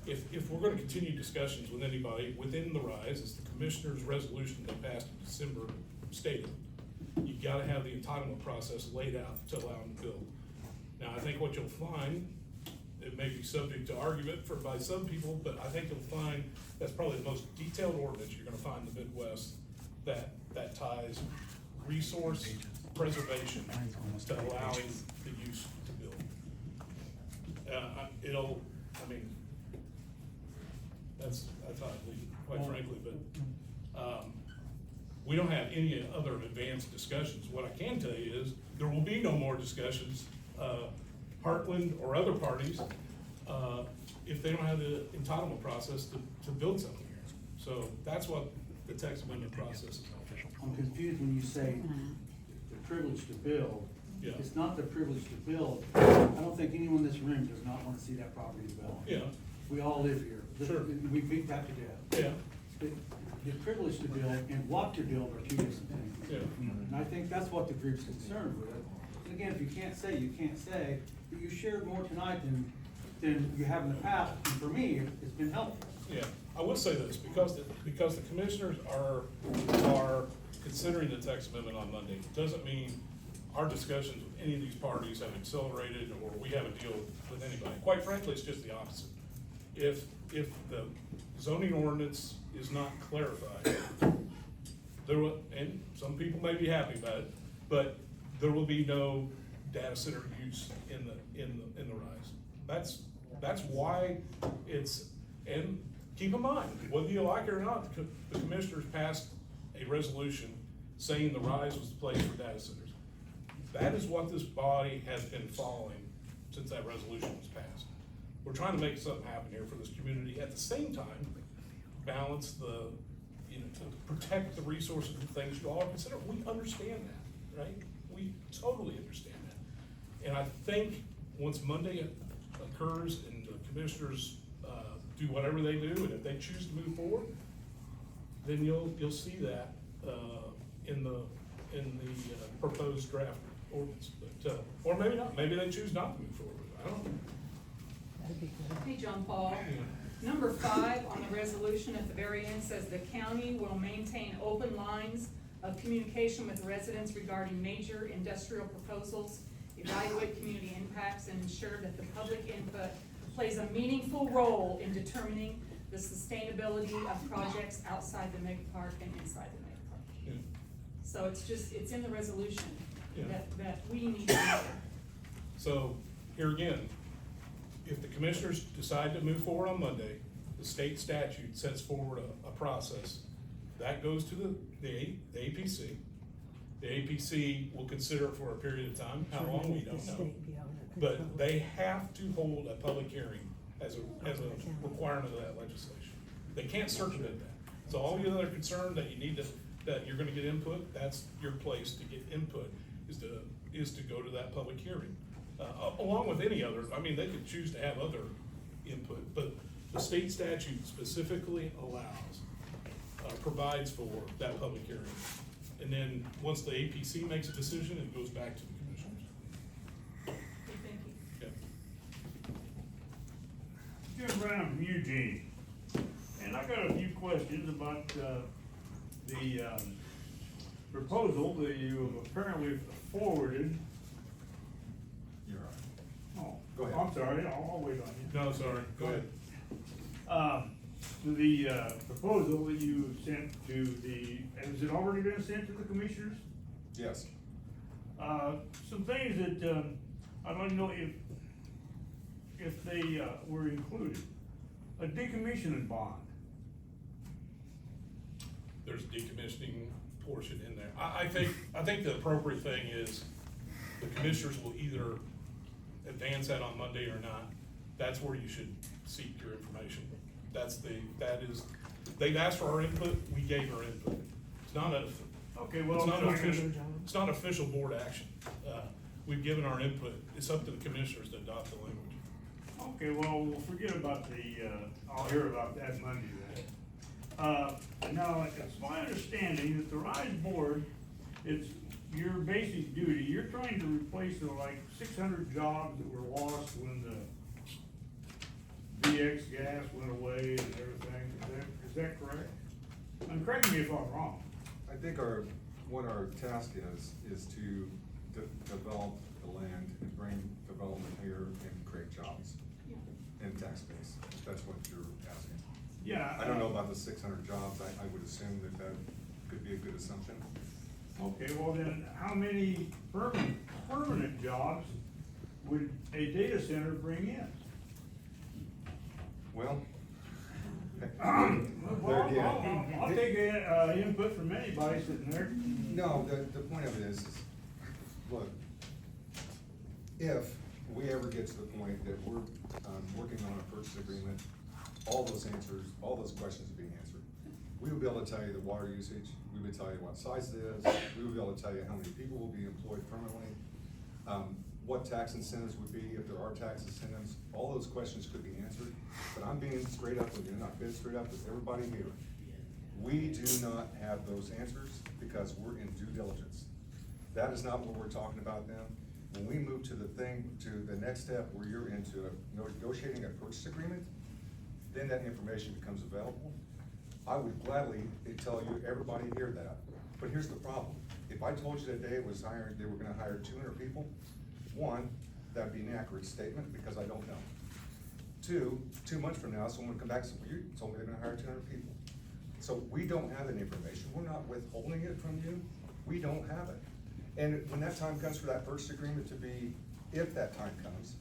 if we're gonna continue discussions with anybody within the RISE, as the commissioner's resolution they passed in December stated, you gotta have the entitlement process laid out to allow them to build. Now, I think what you'll find, it may be subject to argument by some people, but I think you'll find that's probably the most detailed ordinance you're gonna find in the Midwest that ties resource preservation to allowing the use to build. That's how I leave it, quite frankly, but, we don't have any other advanced discussions. What I can tell you is, there will be no more discussions, Heartland or other parties, if they don't have the entitlement process to build something here. So that's what the text amendment process is all about. I'm confused when you say the privilege to build. Yeah. It's not the privilege to build. I don't think anyone in this room does not wanna see that property developed. Yeah. We all live here. Sure. We beat that to death. Yeah. The privilege to build and what to build are two different things. Yeah. And I think that's what the group's concerned with. And again, if you can't say, you can't say, but you shared more tonight than you have in the past, and for me, it's been helpful. Yeah, I will say this, because the commissioners are considering the text amendment on Monday, doesn't mean our discussions with any of these parties have accelerated or we have a deal with anybody. Quite frankly, it's just the opposite. If the zoning ordinance is not clarified, and some people may be happy about it, but there will be no data center use in the RISE. That's why and keep in mind, whether you like it or not, the commissioners passed a resolution saying the RISE was the place for data centers. That is what this body has been following since that resolution was passed. We're trying to make something happen here for this community, at the same time, balance to protect the resources and things you all consider. We understand that, right? We totally understand that. And I think once Monday occurs and the commissioners do whatever they do, and if they choose to move forward, then you'll see that in the proposed draft ordinance. But or maybe not. Maybe they choose not to move forward. I don't know. Hey, John Paul. Number 5 on the resolution at the very end says the county will maintain open lines of communication with residents regarding major industrial proposals, evaluate community impacts, and ensure that the public input plays a meaningful role in determining the sustainability of projects outside the mega park and inside the mega park. Yeah. So it's in the resolution Yeah. that we need to know. So here again, if the commissioners decide to move forward on Monday, the state statute sets forward a process. That goes to the APC. The APC will consider it for a period of time, how long, we don't know. But they have to hold a public hearing as a requirement of that legislation. They can't circumvent that. So all the other concern that you need that you're gonna get input, that's your place to get input, is to go to that public hearing. Along with any other, I mean, they could choose to have other input, but the state statute specifically provides for that public hearing. And then, once the APC makes a decision, it goes back to the commissioners. Thank you. Yeah. Jim Brown from Eugene, and I got a few questions about the proposal that you have apparently forwarded. You're right. Oh, Go ahead. I'm sorry, I'll wait on you. No, sorry, go ahead. The proposal that you sent to has it already been sent to the commissioners? Yes. Some things that, I'd like to know if they, were included. A decommissioning bond. There's a decommissioning portion in there. I think the appropriate thing is the commissioners will either advance that on Monday or not. That's where you should seek your information. They've asked for our input, we gave our input. It's not it's not official board action. We've given our input. It's up to the commissioners to adopt the language. Okay, well, we'll forget about I'll hear about that Monday then. Now, it's my understanding that the RISE Board, it's your basic duty, you're trying to replace like 600 jobs that were lost when the PX gas went away and everything, is that correct? And correct me if I'm wrong. I think what our task is to develop the land and bring development here and create jobs and tax base, if that's what you're asking. Yeah. I don't know about the 600 jobs, I would assume that could be a good assumption. Okay, well then, how many permanent jobs would a data center bring in? Well, Well, there again. I'll take input from anybody sitting there. No, the point of it is, look, if we ever get to the point that we're, working on a purchase agreement, all those questions are being answered. We will be able to tell you the water usage, we would tell you what size it is, we would be able to tell you how many people will be employed permanently, what tax incentives would be, if there are tax incentives, all those questions could be answered. But I'm being straight up with you, and I've been straight up with everybody here. We do not have those answers because we're in due diligence. That is not what we're talking about then. When we move to the next step where you're into negotiating a purchase agreement, then that information becomes available. I would gladly tell you, everybody hear that. But here's the problem. If I told you that they were gonna hire 200 people, one, that'd be an inaccurate statement because I don't know. Two months from now, someone would come back and say, well, you told me they're gonna hire 200 people. So we don't have that information. We're not withholding it from you. We don't have it. And when that time comes for that purchase agreement to be, if that time comes,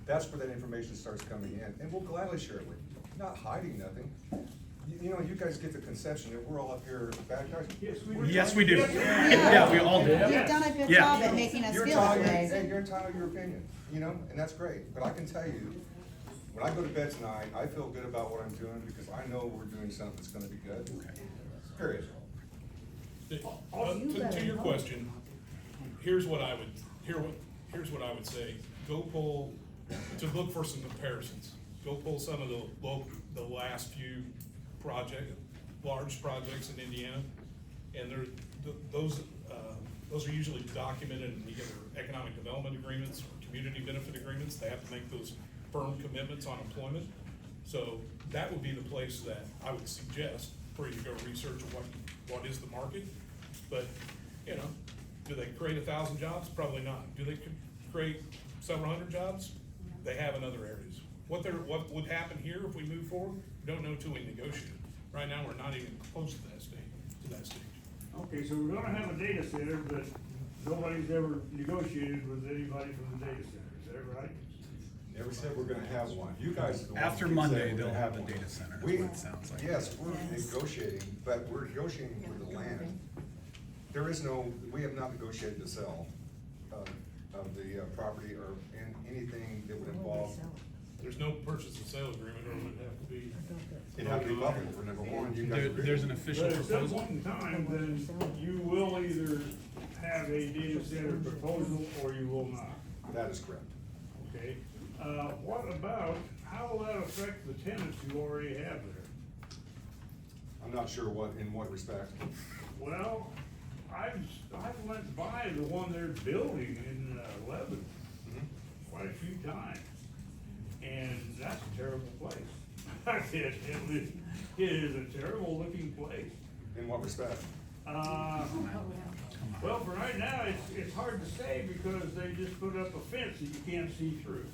that's where that information starts coming in, and we'll gladly share it with you. Not hiding nothing. You know, you guys get the conception that we're all up here bad guys. Yes, we do. Yeah, we all do. You've done a good job at making us feel that way. And you're entitled to your opinion, you know, and that's great. But I can tell you, when I go to bed tonight, I feel good about what I'm doing because I know we're doing something that's gonna be good. Period. To your question, here's what I would say. Go pull, to look for some comparisons. Go pull some of the last few large projects in Indiana, and those are usually documented in either economic development agreements or community benefit agreements. They have to make those firm commitments on employment. So that would be the place that I would suggest for you to go research what is the market. But, you know, do they create 1,000 jobs? Probably not. Do they create several hundred jobs? They have in other areas. What would happen here if we move forward? We don't know till we negotiate. Right now, we're not even close to that stage. Okay, so we're gonna have a data center, but nobody's ever negotiated with anybody from the data center, is that right? Never said we're gonna have one. You guys are the ones After who said Monday, we're they'll gonna have the one. data center, is We- what it sounds like. Yes, we're negotiating, but we're negotiating for the land. We have not negotiated the sale of the property or anything that would involve. There's no purchase and sale agreement, or it would have to be. It'd have to be public for number one. You guys agree? There's an official But at some proposal. point in time, then you will either have a data center proposal or you will not, That is correct. okay? What about, how will that affect the tenants you already have there? I'm not sure in what respect. Well, I've went by the one they're building in Lebanon quite a few times, and that's a terrible place. It is a terrible looking place. In what respect? Well, for right now, it's hard to say because they just put up a fence that you can't see through.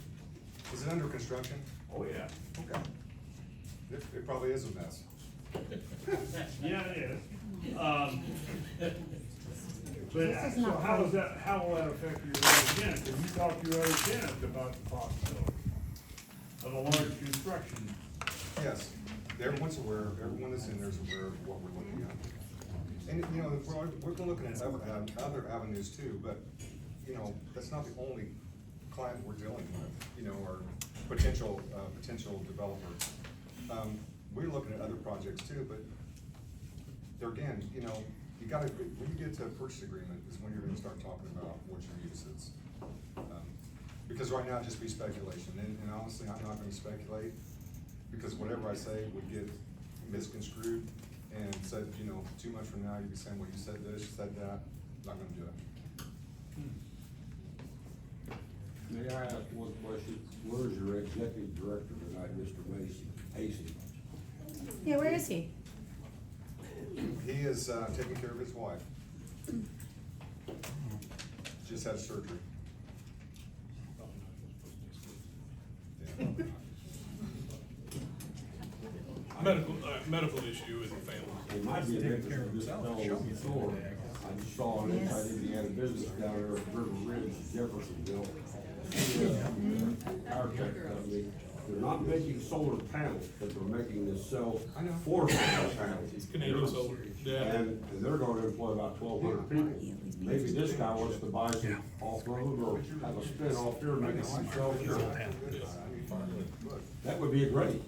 Is it under construction? Oh, yeah. Okay. It probably is a mess. Yeah, it is. But, so how will that affect your other tenants? Have you talked to your other tenants about the possibility of a large construction? Yes, everyone's aware, everyone that's in there is aware of what we're looking at. And, you know, we're looking at other avenues too, but, you know, that's not the only client we're dealing with, you know, or potential developers. We're looking at other projects too, but there again, you know, when you get to a purchase agreement is when you're gonna start talking about what your use is. Because right now it'd just be speculation, and honestly, I'm not gonna speculate, because whatever I say would get misconstrued and said, you know, 2 months from now, you'd be saying, well, you said this, you said that. Not gonna do it. May I ask one question? Where's your executive director tonight, Mr. Hasty. Yeah, where is he? He is, taking care of his wife. Just had surgery. Yeah. Medical issue with the family. It might be of interest to this fellow before. I just saw on Inside Indiana Business down there at River Ridge, Jeffersonville. Our tech company, they're not making solar panels, but they're making the cell for solar panels. Canadian Solar. Yeah. And they're gonna employ about 1,200 people. Maybe this guy wants to buy some off-road or have a spin off here, making some cells here. That would be great.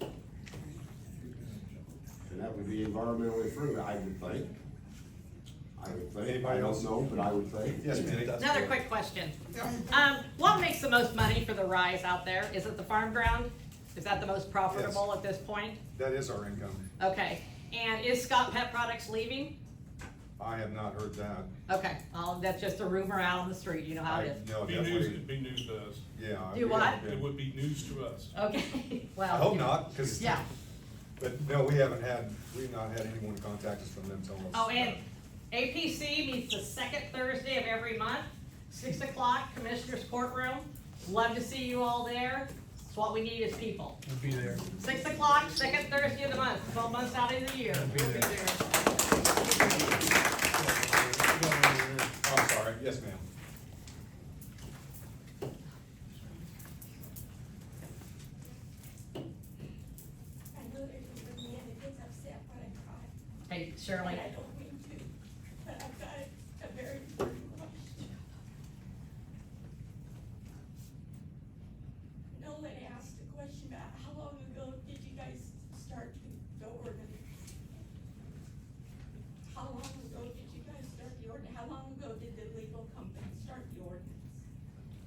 And that would be environmentally friendly, I would think. Anybody I else? don't know, but I would think. Yes, ma'am. Another quick question. What makes the most money for the RISE out there? Is it the farm ground? Is that the most profitable Yes. at this point? That is our income. Okay, and is Scott Pet Products leaving? I have not heard that. Okay, that's just a rumor out on the street, you know how it is. No, It'd definitely, be news to us. yeah. Do we what? haven't It been- would be news to us. Okay, well. I hope not, cause. Yeah. But no, we've not had anyone contact us from them telling us. Oh, and APC meets the second Thursday of every month, 6 o'clock, Commissioner's Courtroom. Love to see you all there. That's what we need is people. We'll be there. 6 o'clock, second Thursday of the month, 12 months out of the year. We'll be there. I'm sorry, yes, ma'am. I know they're gonna bring me in, it gets upset when I cry. Hey, Shirley. And I don't mean to, but I've got a very important question. Nolan asked a question about how long ago did you guys start the ordinance? How long ago did you guys start the ordinance? How long ago did the legal company start the ordinance?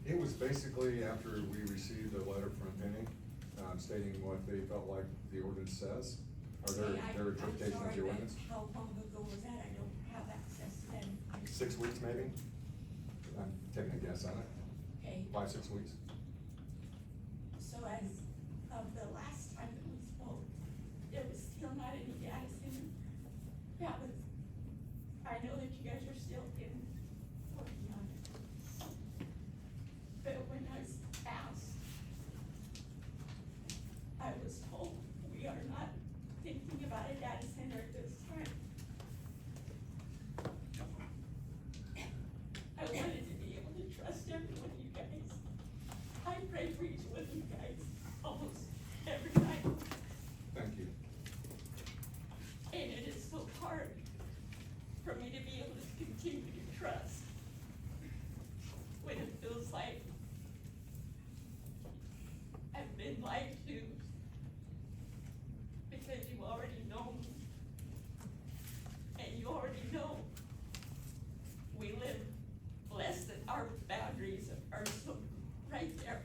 It was basically after we received a letter from Penny, stating what they felt like the ordinance says, or their interpretation of the ordinance. How long ago was that? I don't have access then. 6 weeks maybe? I'm taking a guess on it. Okay, 5, 6 weeks. so as of the last time that we spoke, there was still not any data center. That was, I know that you guys are still working on it. But when I was asked, I was told, we are not thinking about a data center at this time. I wanted to be able to trust every one of you guys. I pray for each one of you guys almost every night. Thank you. And it is so hard for me to be able to continue to trust when it feels like I've been lied to because you already know me. And you already know we live less than our boundaries are so right there.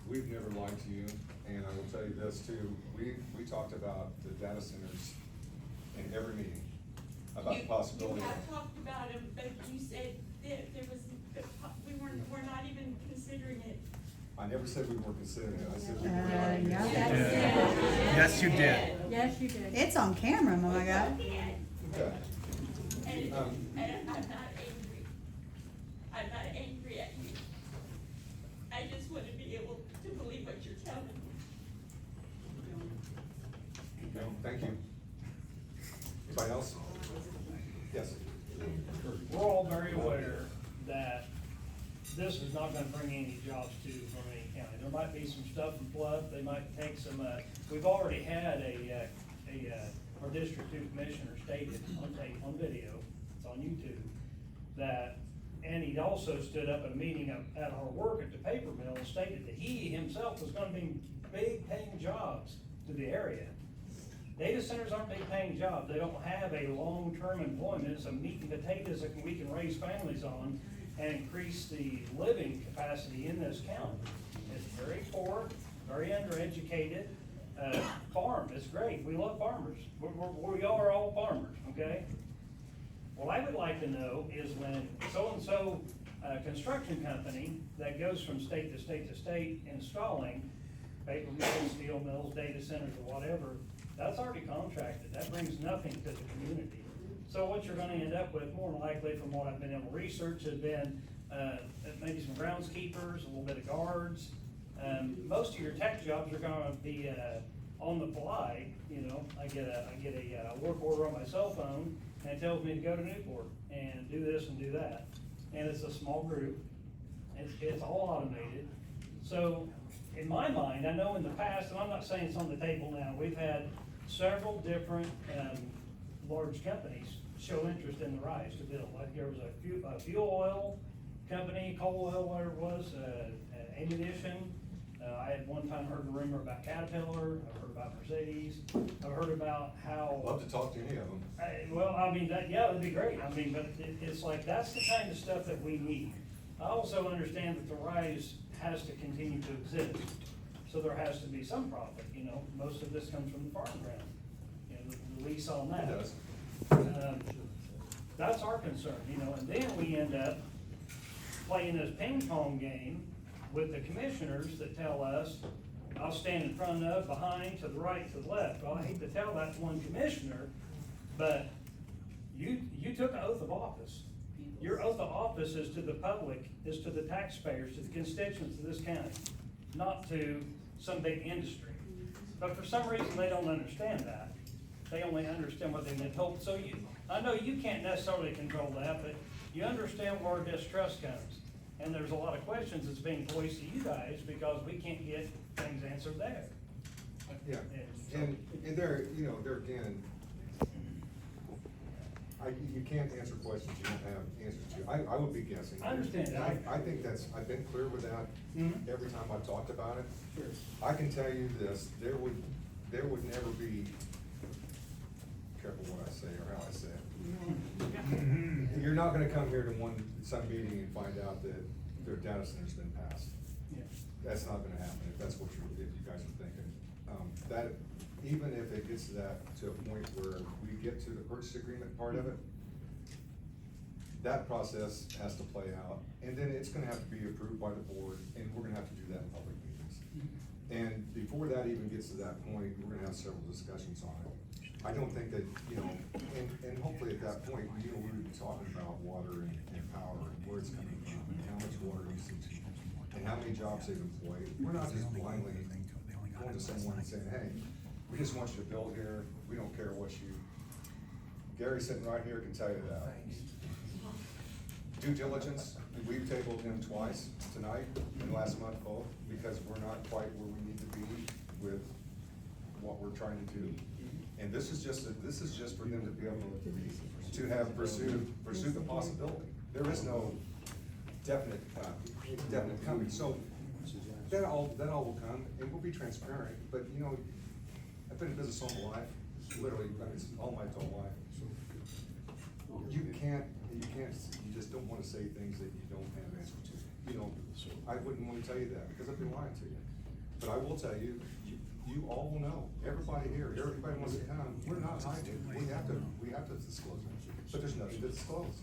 We've never lied to you, and I will tell you this too, we talked about the data centers in every meeting, about the possibility You of. have talked about them, but you said that there was, we're not even considering it. I never said we weren't considering it, I said we were. yeah. Yes, you did. Yes, you did. It's on camera, oh my God. Okay. And I'm not angry. I'm not angry at you. I just want to be able to believe what you're telling me. Okay, thank you. Anybody else? Yes. We're all very aware that this is not gonna bring any jobs to Vermillion County. There might be some stuff in Bluff, they might take some, we've already had our District Two Commissioner stated on tape, on video, it's on YouTube, that, and he also stood up at a meeting at our work at the paper mill and stated that he himself was gonna be big paying jobs to the area. Data centers aren't big paying jobs, they don't have a long-term employment, it's a meat and potatoes that we can raise families on and increase the living capacity in this county. It's very poor, very undereducated, farm is great, we love farmers, we are all farmers, okay? What I would like to know is when so-and-so construction company that goes from state to state to state installing paper mills, steel mills, data centers, or whatever, that's already contracted. That brings nothing to the community. So what you're gonna end up with, more than likely, from what I've been able to research, has been, maybe some groundskeepers, a little bit of guards. Most of your tech jobs are gonna be, on the fly, you know. I get a work order on my cell phone, and it tells me to go to Newport and do this and do that. And it's a small group, it's all automated. So, in my mind, I know in the past, and I'm not saying it's on the table now, we've had several different, large companies show interest in the RISE to build. Like there was a fuel oil company, coal oil, whatever it was, ammunition. I had one time heard a rumor about Caterpillar, I've heard about Mercedes, I've heard about how. Love to talk to any of them. Well, I mean, yeah, that'd be great. I mean, but it's like, that's the kind of stuff that we need. I also understand that the RISE has to continue to exist, so there has to be some profit, you know. Most of this comes from the farm ground, you know, the lease on that. It does. That's our concern, you know, and then we end up playing this ping pong game with the commissioners that tell us, I'll stand in front of, behind, to the right, to the left. Well, I hate to tell that to one commissioner, but you took an oath of office. Your oath of office is to the public, is to the taxpayers, to the constituents of this county, not to some big industry. But for some reason, they don't understand that. They only understand what they've been told. So I know you can't necessarily control that, but you understand where distrust comes. And there's a lot of questions that's being voiced to you guys because we can't get things answered there. Yeah, and there, you know, there again, you can't answer questions you don't have answers to. I would be guessing. I understand And that. I think I've been clear with that every time I've talked about it. Sure. I can tell you this, there would never be, careful what I say or how I say it. You're not gonna come here to some meeting and find out that their data center's been passed. Yeah. That's not gonna happen if that's what if you guys are thinking. That, even if it gets to a point where we get to the purchase agreement part of it, that process has to play out, and then it's gonna have to be approved by the board, and we're gonna have to do that in public meetings. And before that even gets to that point, we're gonna have several discussions on it. I don't think that, you know, and hopefully at that point, you know, we would be talking about water and power, and where it's coming from, and how much water usage, and how many jobs they've employed. We're not just blindly going to someone and saying, hey, we just want you to build here, we don't care what you, Gary sitting right here can tell you that. Due diligence, we've tabled him twice tonight and last month both, because we're not quite where we need to be with what we're trying to do. And this is just for them to be able to have pursued the possibility. There is no definite coming. So that all will come, and we'll be transparent. But you know, I've been in business all my life, literally, I mean, all my adult life. You just don't want to say things that you don't have answers to. You know, I wouldn't want to tell you that because I've been lying to you. But I will tell you, you all will know. Everybody here, everybody wants to come. We're not hiding. We have to disclose it. But there's nothing to disclose.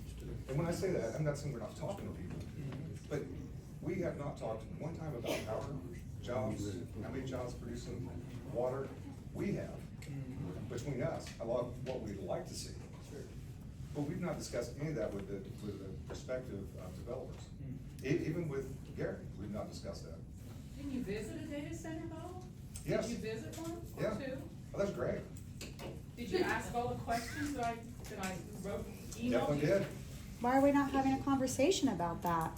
And when I say that, I'm not saying we're not talking to people. But we have not talked one time about power, jobs, how many jobs producing water. We have, between us, a lot of what we'd like to see. But we've not discussed any of that with the prospective developers. Even with Gary, we've not discussed that. Didn't you visit a data center though? Yes. Did you visit one Yeah. or two? Oh, that's great. Did you ask all the questions that I wrote, emailed Definitely you? did. Why are we not having a conversation about that?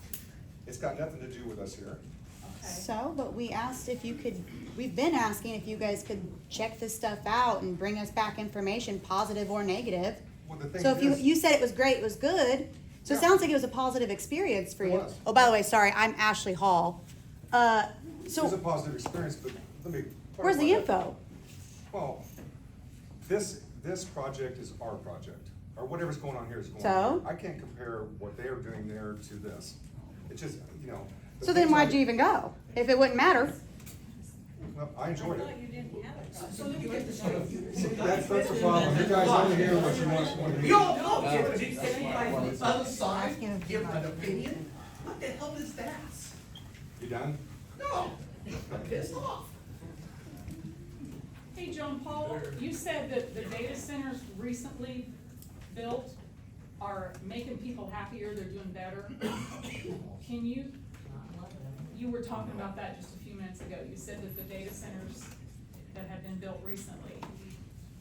It's got nothing to do with us here. Okay. So, but we asked if you could, we've been asking if you guys could check this stuff out and bring us back information, positive or negative. Well, the thing So if is, you said it was great, it was good, so it Yeah. sounds like it was a positive experience for It you. was. Oh, by the way, sorry, I'm Ashley Hall. it was a So, positive experience, but let me. where's the clarify that. info? Well, this project is our project, or whatever's going on here is going So? on. I can't compare what they are doing there to this. It's just, you know. the So then things why'd you even go? If it wouldn't matter? Well, I enjoyed it. you didn't have it. So let me get this straight. That's the problem. You guys only hear what you want to hear. Did anybody on the other side give an opinion? What the hell is that? You done? No, I'm pissed off. Hey, John Paul, you said that the data centers recently built are making people happier, they're doing better. Can you were talking about that just a few minutes ago. You said that the data centers that have been built recently,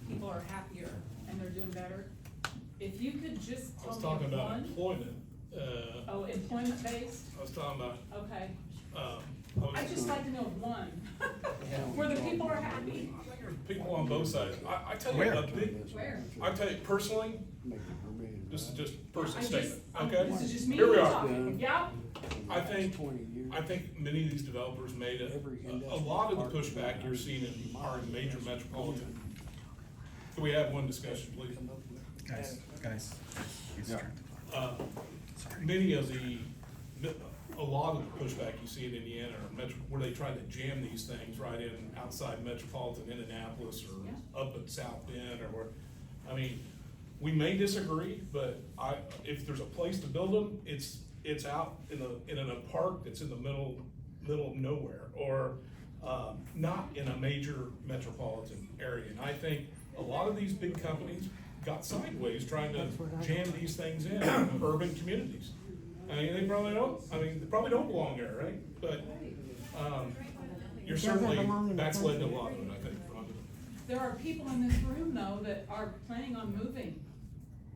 people are happier and they're doing better. If you could just I tell was me talking of about one. employment, Oh, employment based? I was talking about, Okay. I'd I'd just like to know one, where the people are happy. people on both sides. I tell you, a big, Where? I tell you personally, this is just personal statement, okay? This is just me Here we are. talking, yeah? I think many of these developers made a lot of the pushback you're seeing are in major metropolitan. Can we have one discussion, please? Guys. Many of a lot of the pushback you see in Indiana are where they try to jam these things right in outside metropolitan Indianapolis or up at South Bend or where, I mean, we may disagree, but if there's a place to build them, it's out in a park that's in the middle of nowhere or not in a major metropolitan area. And I think a lot of these big companies got sideways trying to jam these things in urban communities. I mean, they probably don't belong there, right? But you're certainly, that's led to a lot of it, I think. There are people in this room though that are planning on moving.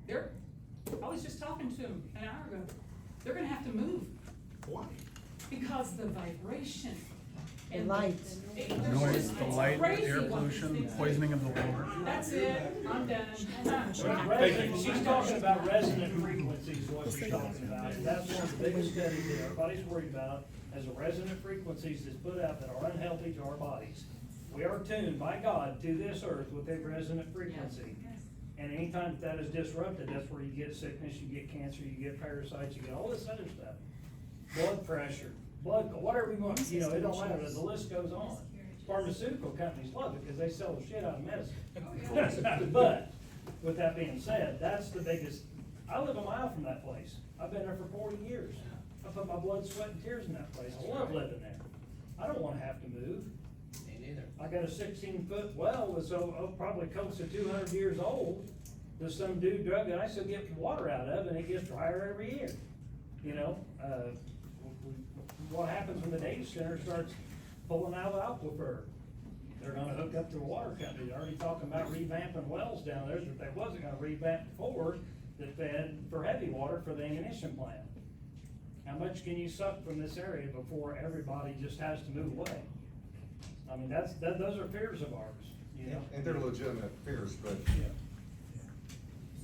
I was just talking to them an hour ago. They're gonna have to move. Why? Because the vibration. The and lights. Noise, the light, crazy air what pollution, these things poisoning of the water. That's it, I'm done. She's talking about resonant frequencies, is what she's talking about, and that's one of the biggest studies that everybody's worried about, as a resonant frequencies that's put out that are unhealthy to our bodies. We are tuned by God to this earth with a resonant frequency. And anytime that is disrupted, that's where you get sickness, you get cancer, you get parasites, you get all this other stuff. Blood pressure, whatever you want, it don't matter, the list goes on. Pharmaceutical companies love it because they sell the shit out of medicine. But, with that being said, that's the biggest, I live a mile from that place. I've been there for 40 years. I put my blood, sweat, and tears in that place. I love living there. I don't wanna have to move. Me neither. I got a 16-foot well that's probably close to 200 years old. That some dude dug it, I still get water out of, and it gets drier every year. What happens when the data center starts pulling out of the aquifer? They're gonna hook up to a water company. They're already talking about revamping wells down there that they wasn't gonna revamp before that fed for heavy water for the ammunition plant. How much can you suck from this area before everybody just has to move away? I mean, those are fears of ours, And they're legitimate fears, but Yeah.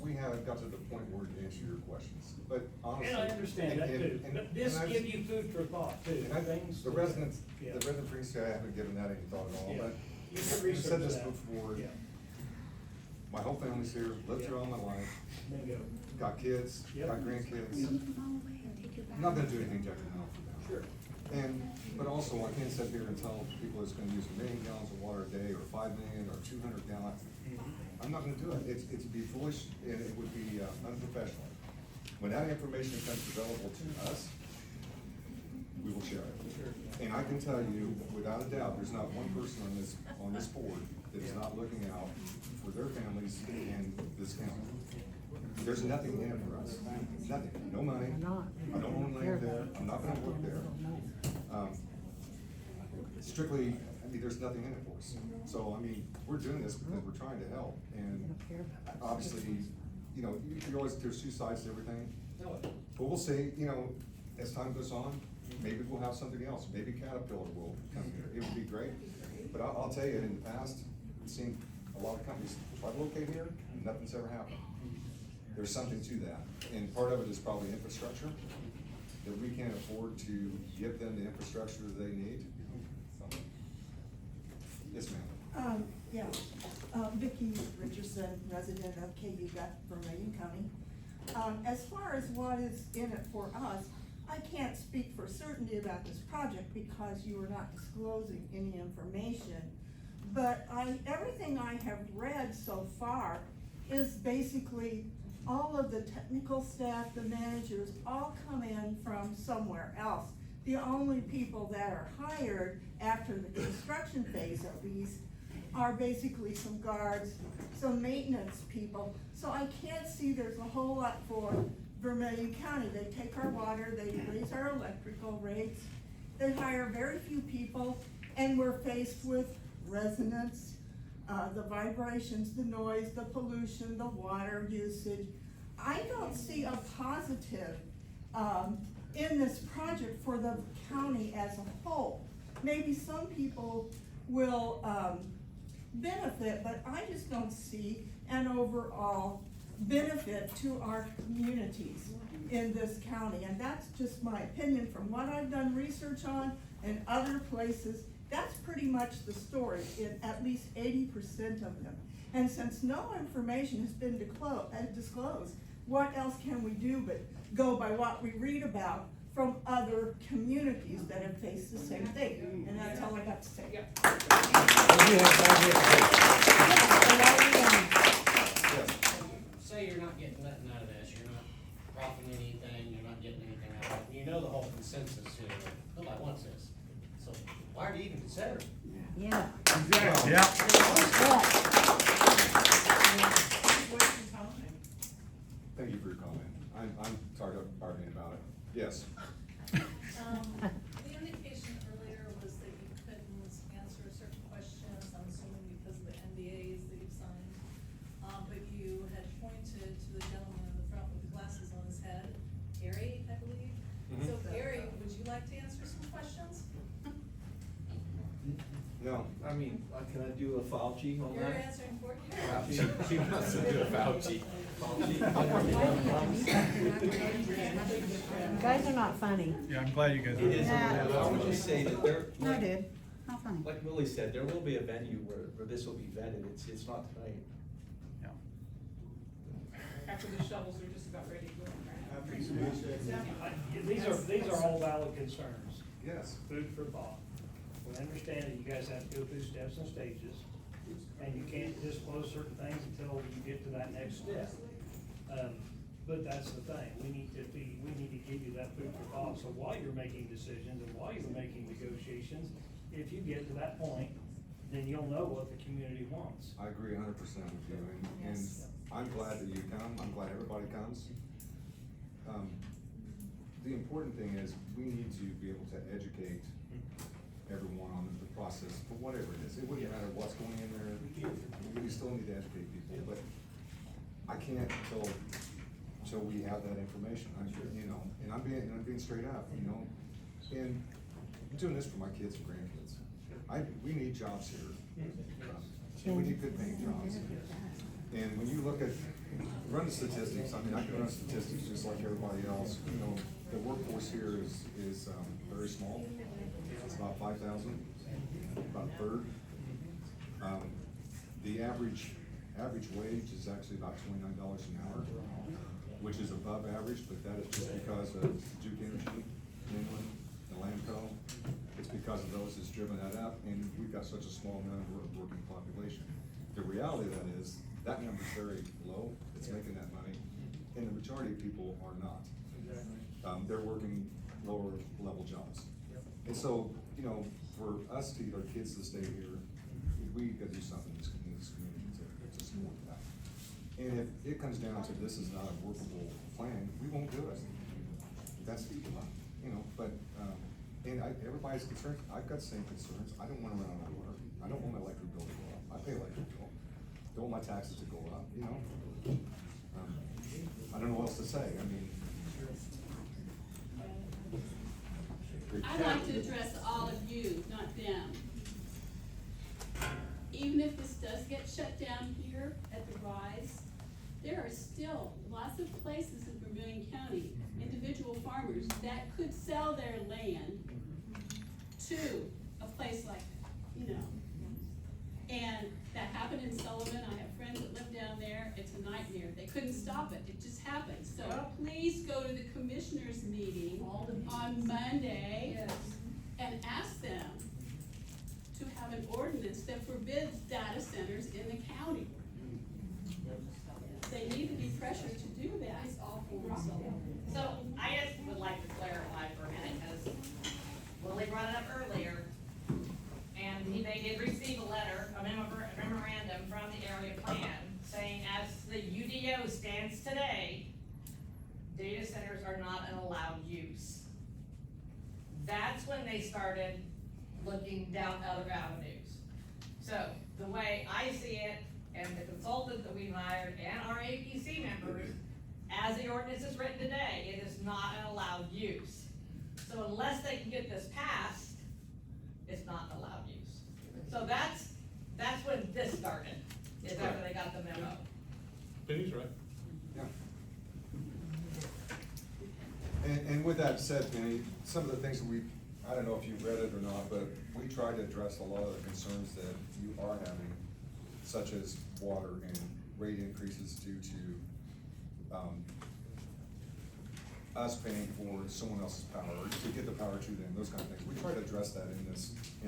we haven't got to the point where we can answer your questions, but honestly. And I understand that too, but this and give you food for thought too. Things The residents, Yeah. the resident frequency, I haven't given that any thought at all, Yeah. but You can I've said research this that. before. Yeah. My whole family's here, lived here all my life, Bingo. got kids, Yep. got grandkids. I'm not gonna do anything detrimental for them. Sure. But also, I can't sit here and tell people it's gonna use 1 million gallons of water a day, or 5 million, or 200 gallons. I'm not gonna do it. It'd be foolish, and it would be unprofessional. When that information becomes available to us, we will share it. And I can tell you, without a doubt, there's not one person on this board that is not looking out for their families in this county. There's nothing in it for us. Nothing. No money. I don't own land there. I'm not gonna work there. Strictly, there's nothing in it for us. So, we're doing this because we're trying to help. And obviously, you always, there's two sides to everything. But we'll see, as time goes on, maybe we'll have something else. Maybe Caterpillar will come here. It would be great. But I'll tell you, in the past, we've seen a lot of companies try to locate here, and nothing's ever happened. There's something to that. And part of it is probably infrastructure, that we can't afford to give them the infrastructure that they need. Yes, ma'am. Vicki Richardson, resident of KU Vermillion County. As far as what is in it for us, I can't speak for certainty about this project because you are not disclosing any information. But everything I have read so far is basically all of the technical staff, the managers, all come in from somewhere else. The only people that are hired after the construction phase of these are basically some guards, some maintenance people. So I can't see there's a whole lot for Vermillion County. They take our water, they raise our electrical rates, they hire very few people, and we're faced with residents, the vibrations, the noise, the pollution, the water usage. I don't see a positive in this project for the county as a whole. Maybe some people will benefit, but I just don't see an overall benefit to our communities in this county. And that's just my opinion from what I've done research on and other places. That's pretty much the story in at least 80% of them. And since no information has been disclosed, what else can we do but go by what we read about from other communities that have faced the same thing? And that's all I got to say. Say you're not getting nothing out of this, you're not profiting anything, you're not getting anything out of it. You know the whole consensus here, nobody wants this. So why do you even consider it? Yeah. Exactly. Yeah. Thank you for your comment. I'm tired of arguing about it. Yes. The indication earlier was that you couldn't answer certain questions, I'm assuming because of the NDAs that you've signed. But you had pointed to the gentleman in the front with the glasses on his head, Gary, I believe. So Gary, would you like to answer some questions? No. I mean, can I do a Fauci on You're that? answering for you. She wants to do a Fauci. You guys are not funny. Yeah, I'm glad you guys It is, Yeah. I would just say that there, No, like, dude, not funny. like Willie said, there will be a venue where this will be vetted, it's not tonight. After the shovels are just about ready to go in, right? These are all valid concerns. Yes. Food for thought. We understand that you guys have to go through steps and stages, and you can't disclose certain things until you get to that next step. But that's the thing, we need to give you that food for thought, so while you're making decisions and while you're making negotiations, if you get to that point, then you'll know what the community wants. I agree 100% with you, and I'm glad that you come, I'm glad everybody comes. The important thing is, we need to be able to educate everyone on the process, for whatever it is. It wouldn't matter what's going in there, we still need to educate people, but I can't until we have that information, and I'm being straight up, and I'm doing this for my kids and grandkids. We need jobs here, and we need good paying jobs. And when you look at, run the statistics, I can run statistics just like everybody else. The workforce here is very small. It's about 5,000, about a third. The average wage is actually about $29 an hour, which is above average, but that is just because of Duke Energy, Inland, and Lamco. It's because of those that's driven that up, and we've got such a small number of working population. The reality of that is, that number's very low, it's making that money, and the majority of people are not. They're working lower level jobs. And so, for us to get our kids to stay here, we gotta do something in this community to support that. And if it comes down to this is not a workable plan, we won't do it. That's, but, everybody's concerned, I've got the same concerns, I don't wanna run out of water, I don't want my electric bill to go up, I pay electric bill, don't want my taxes to go up, I don't know what else to say, I'd like to address all of you, not them. Even if this does get shut down here at the RISE, there are still lots of places in Vermillion County, individual farmers that could sell their land to a place like that, And that happened in Sullivan. I have friends that live down there. It's a nightmare. They couldn't stop it. It just happened. So please go to the commissioners meeting on Monday and ask them to have an ordinance that forbids data centers in the county. They need to be pressured to So I just would like to clarify for a minute, because Willie brought it up earlier. And they did receive a letter, a memorandum from the area plan saying as the UDO stands today, data centers are not an allowed use. That's when they started looking down other avenues. So the way I see it, and the consultant that we've hired and our APC members, as the ordinance is written today, it is not an allowed use. So unless they can get this passed, it's not an allowed use. So that's when this started, is after they got the memo. Penny's right. Yeah. And with that said, Penny, some of the things that I don't know if you've read it or not, but we tried to address a lot of the concerns that you are having, such as water and rate increases due to, us paying for someone else's power, or to get the power to them, those kind of things. We try to address that in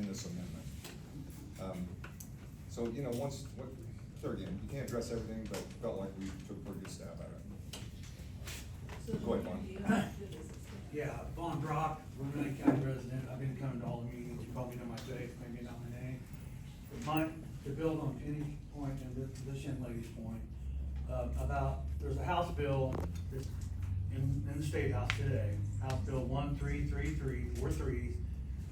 this amendment. So, you know, there again, you can't address everything, but felt like we took a pretty good stab at it. Go ahead, Vaughn. Yeah, Vaughn Brock, Vermillion County resident, I've been coming to all the meetings, you probably know my face, maybe not my name. To build on Penny's point and this young lady's point, there's a House bill that's in the State House today, House Bill 1333,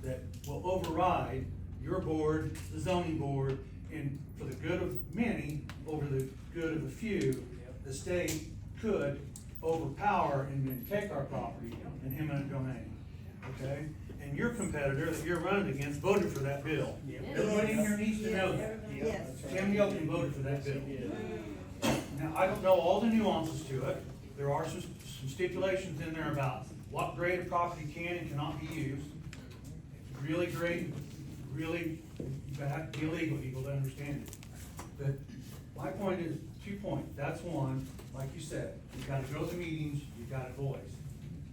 that will override your board, the zoning board, and for the good of many, over the good of a few, the state could overpower and then take our property in eminent domain, okay? And your competitor that you're running against voted for that bill. Everybody in here needs to know that. Yes. Tim Yelkin voted for that bill. Now, I don't know all the nuances to it. There are some stipulations in there about what grade of property can and cannot be used. Really great, really, you have to be illegal people to understand it. But my point is, 2 points. That's one, like you said, you gotta go to the meetings, you gotta voice.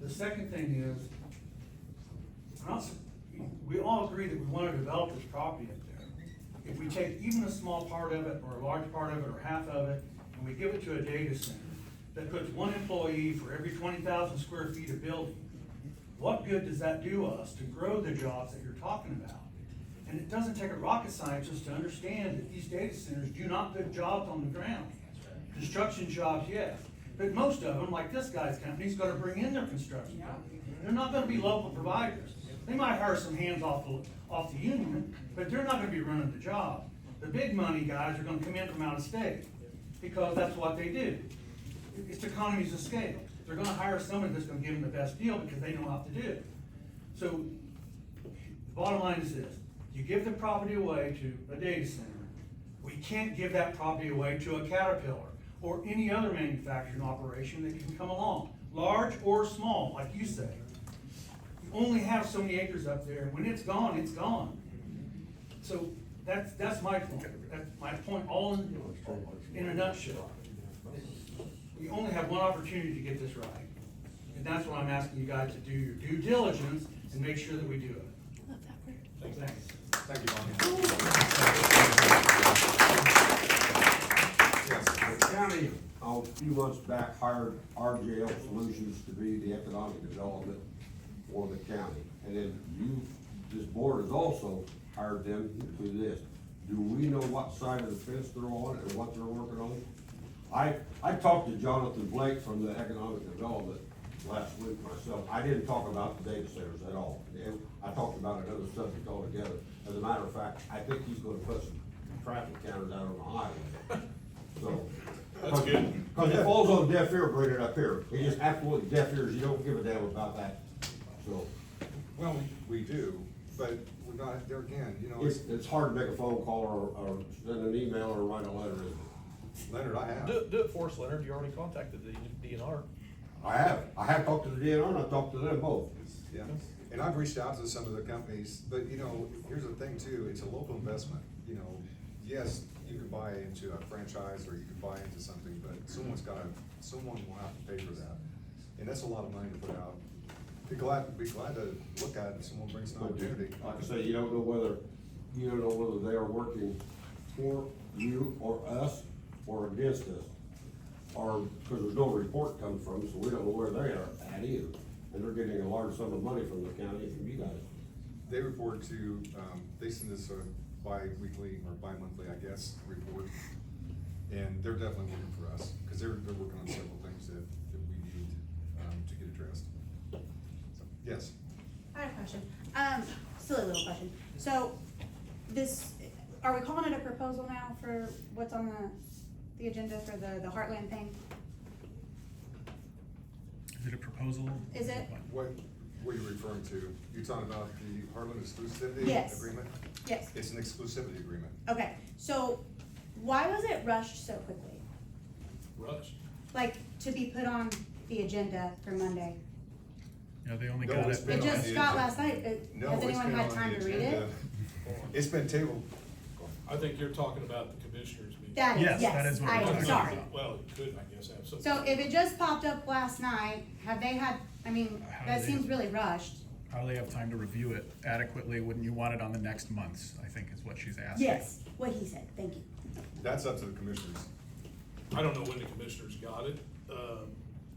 The second thing is, we all agree that we wanna develop this property up there. If we take even a small part of it, or a large part of it, or half of it, and we give it to a data center, that puts one employee for every 20,000 square feet of building, what good does that do us to grow the jobs that you're talking about? And it doesn't take a rocket scientist to understand that these data centers do not put jobs on the ground. Construction jobs, yes, but most of them, like this guy's company, is gonna bring in their construction company. They're not gonna be local providers. They might hire some hands off the union, but they're not gonna be running the job. The big money guys are gonna come in from out of state, because that's what they do. It's economies of scale. They're gonna hire somebody that's gonna give them the best deal because they know how to do it. So, the bottom line is this: you give the property away to a data center, we can't give that property away to a Caterpillar or any other manufacturing operation that can come along, large or small, like you say. You only have so many acres up there, and when it's gone, it's gone. So, that's my point. That's my point all in a nutshell. We only have one opportunity to get this right. And that's what I'm asking you guys to do your due diligence and make sure that we do it. Love that word. Thanks. Thank you, Bonnie. Yes. The county, a few months back, hired RJL Solutions to be the economic development for the county. And then this board has also hired them to do this. Do we know what side of the fence they're on and what they're working on? I talked to Jonathan Blake from the economic development last week myself. I didn't talk about the data centers at all. And I talked about another subject altogether. As a matter of fact, I think he's gonna put some traffic counters out on the highway. So. That's good. Cause it falls on deaf ear bringing it up here. It just absolutely deaf ears. You don't give a damn about that. So. Well, we do, but we're not, there again, you know. It's hard to make a phone call or send an email or write a letter, isn't it? Leonard, I have. Do it for us, Leonard, you already contacted the DNR. I have talked to the DNR and I've talked to them both. Yeah, and I've reached out to some of the companies, but you know, here's the thing too, it's a local investment. You know, yes, you can buy into a franchise or you can buy into something, but someone will have to pay for that. And that's a lot of money to put out. Be glad to look at it if someone brings an opportunity. Like I say, you don't know whether they are working for you or us or against us. are, because there's no report comes from, so we don't know where they are at either. And they're getting a large sum of money from the county, from you guys. They report to, they send us a bi-weekly or bi-monthly, I guess, report. And they're definitely working for us, because they're working on several things that we need, to get addressed. So, yes. I had a question, silly little question. So, this, are we calling it a proposal now for what's on the agenda for the Heartland thing? Is it a proposal? Is it? What are you referring to? You're talking about the Heartland exclusivity Yes. agreement? Yes. It's an exclusivity agreement. Okay, so why was it rushed so quickly? Rush. Like, to be put on the agenda for Monday? Yeah, they only No, got it's it. been It on just the got agenda. last night. No, Has it's anyone been had on time the to read agenda. it? It's been tabled. I think you're talking about the commissioners meeting. That is, Yes, yes, that is what we're I am talking sorry. about. Well, it could, I guess, have some. So if it just popped up last night, have they had, I mean, How that do they- seems really rushed. How do they have time to review it adequately? Wouldn't you want it on the next month's, I think is what she's asking. Yes, what he said, thank you. That's up to the commissioners. I don't know when the commissioners got it.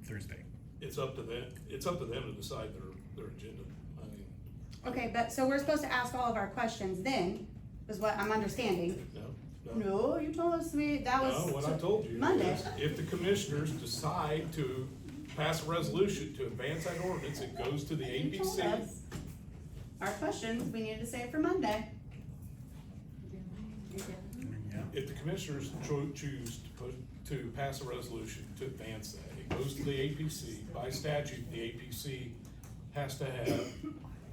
Thursday. It's up to them to decide their agenda. I mean, Okay, but, so we're supposed to ask all of our questions then, is what I'm understanding. No, you told us that was. No, what I told you Monday. is if the commissioners decide to pass a resolution to advance that ordinance, it goes to the You told APC. us our questions, we needed to say it for Monday. Yeah. If the commissioners choose to pass a resolution to advance that, it goes to the APC. By statute, the APC has to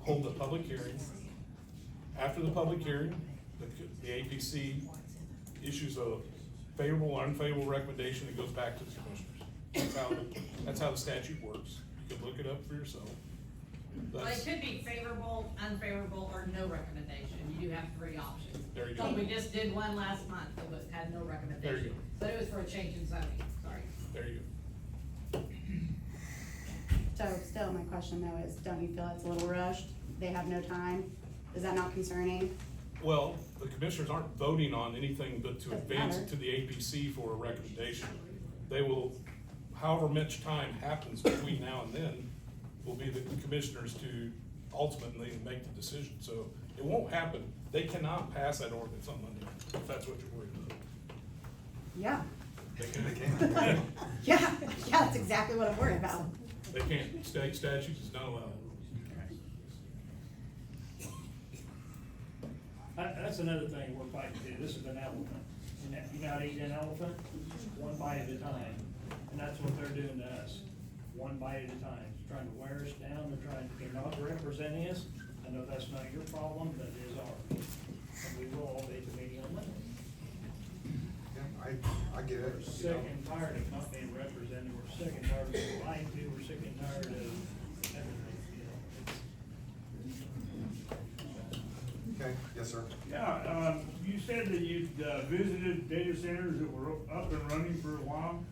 hold a public hearing. After the public hearing, the APC issues a favorable or unfavorable recommendation, it goes back to the commissioners. That's how the statute works. You can look it up for yourself. Well, it could be favorable, unfavorable, or no recommendation. You do have 3 options. There you So go. we just did one last month that had no There you recommendation. go. But it was for a change in zoning, sorry. There you go. So still, my question though is, don't you feel it's a little rushed? They have no time? Is that not concerning? Well, the commissioners aren't voting on anything but to Doesn't advance it matter. to the APC for a recommendation. They will, however much time happens between now and then, will be the commissioners to ultimately make the decision. So it won't happen. They cannot pass that ordinance on Monday, if that's what you're worried about. Yeah. They can't. Yeah, that's exactly what I'm worried about. They can't. State statute does not allow it. That's another thing we're fighting too. This is an elephant. You know how to eat an elephant? One bite at a time. And that's what they're doing to us. One bite at a time. Trying to wear us down. They're not representing us. I know that's not your problem, but it is ours. And we will all be at the meeting on Monday. Yeah, I get it. We're sick and tired of not being represented. We're sick and tired of being lied to. We're sick and tired of everything, you know. Okay, yes, sir. Yeah, you said that you'd visited data centers that were up and running for a while.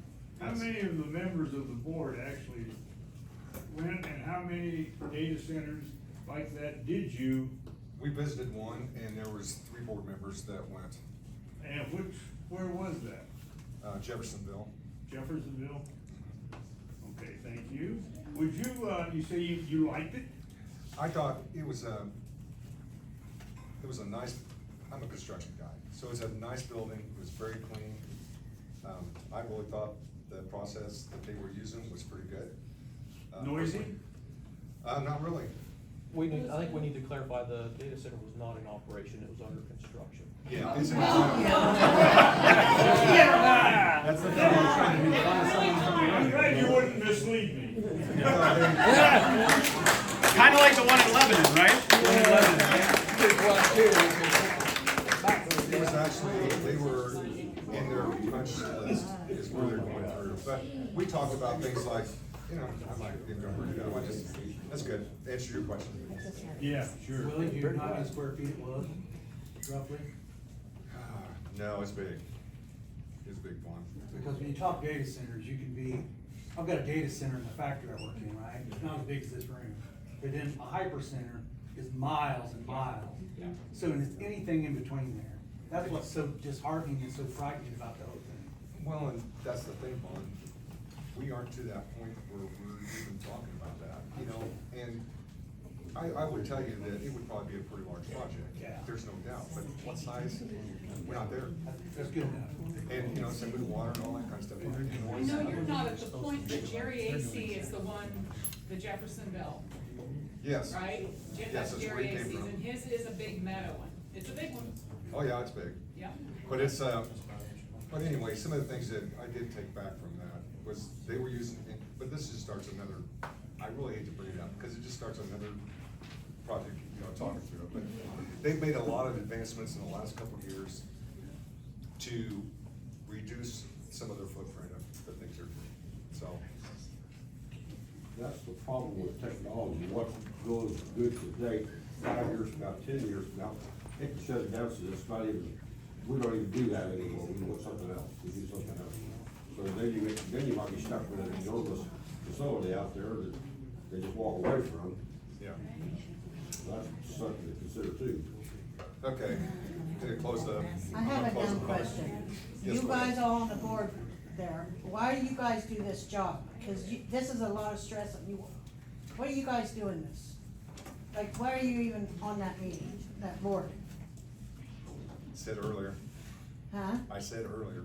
How Yes. many of the members of the board actually went, and how many data centers like that did you? We visited one, and there was 3 board members that went. And where was that? Jeffersonville. Jeffersonville? Okay, thank you. Would you, you say you liked it? I thought it was a nice, I'm a construction guy, so it's a nice building, it was very clean. I really thought the process that they were using was pretty good. Noisy? Not really. I think we need to clarify the data center was not in operation, it was under construction. Yeah, it's in. That's the thing, we're trying to do. I'm glad you wouldn't mislead me. Kinda like the one in Lebanon, right? It was actually, they were in their punch list is where they're going through, but we talked about things like, you know, I might give them, you know, that's good, answer your question. Yeah, sure. Willie, do you know how many square feet it was, roughly? No, it's big. It's a big one. Because when you talk data centers, you can be, I've got a data center in the factory I work in, right? It's not as big as this room. But then a hypercenter is miles and miles. So it's anything in between there. That's what's so disheartening and so frightening about the whole thing. Well, and that's the thing, Vaughn, we aren't to that point where we're even talking about that, you know, and I would tell you that it would probably be a pretty large project, there's no doubt, but what size, we're not there. That's good enough. And, you know, same with water and all that kind of stuff. I know you're not at the point that Jerry AC is the one, the Jeffersonville, Yes. right? Yes, That's that's where he Jerry came AC's, from. and his is a big meadow one. It's a big one, Oh, yeah, it's big. yeah. But it's, but anyway, some of the things that I did take back from that was they were using, but this just starts another, I really hate to bring it up, because it just starts another project, you know, talking through it, but they've made a lot of advancements in the last couple of years to reduce some of their footprint of the things they're doing, so. That's the problem with technology, what goes good today, 5 years from now, 10 years from now, it can shut it down, so it's not even, we don't even do that anymore, we do something else, we do something else. So then you might be stuck with an enormous facility out there that they just walk away from. Yeah. That's something to consider too. Okay, gonna close the. I have I'm a gonna close dumb the public- question. Yes, You go ahead. guys all on the board there, why do you guys do this job? Cause this is a lot of stress on you. Why are you guys doing this? Like, why are you even on that meeting, that board? Said earlier, Huh? I said earlier,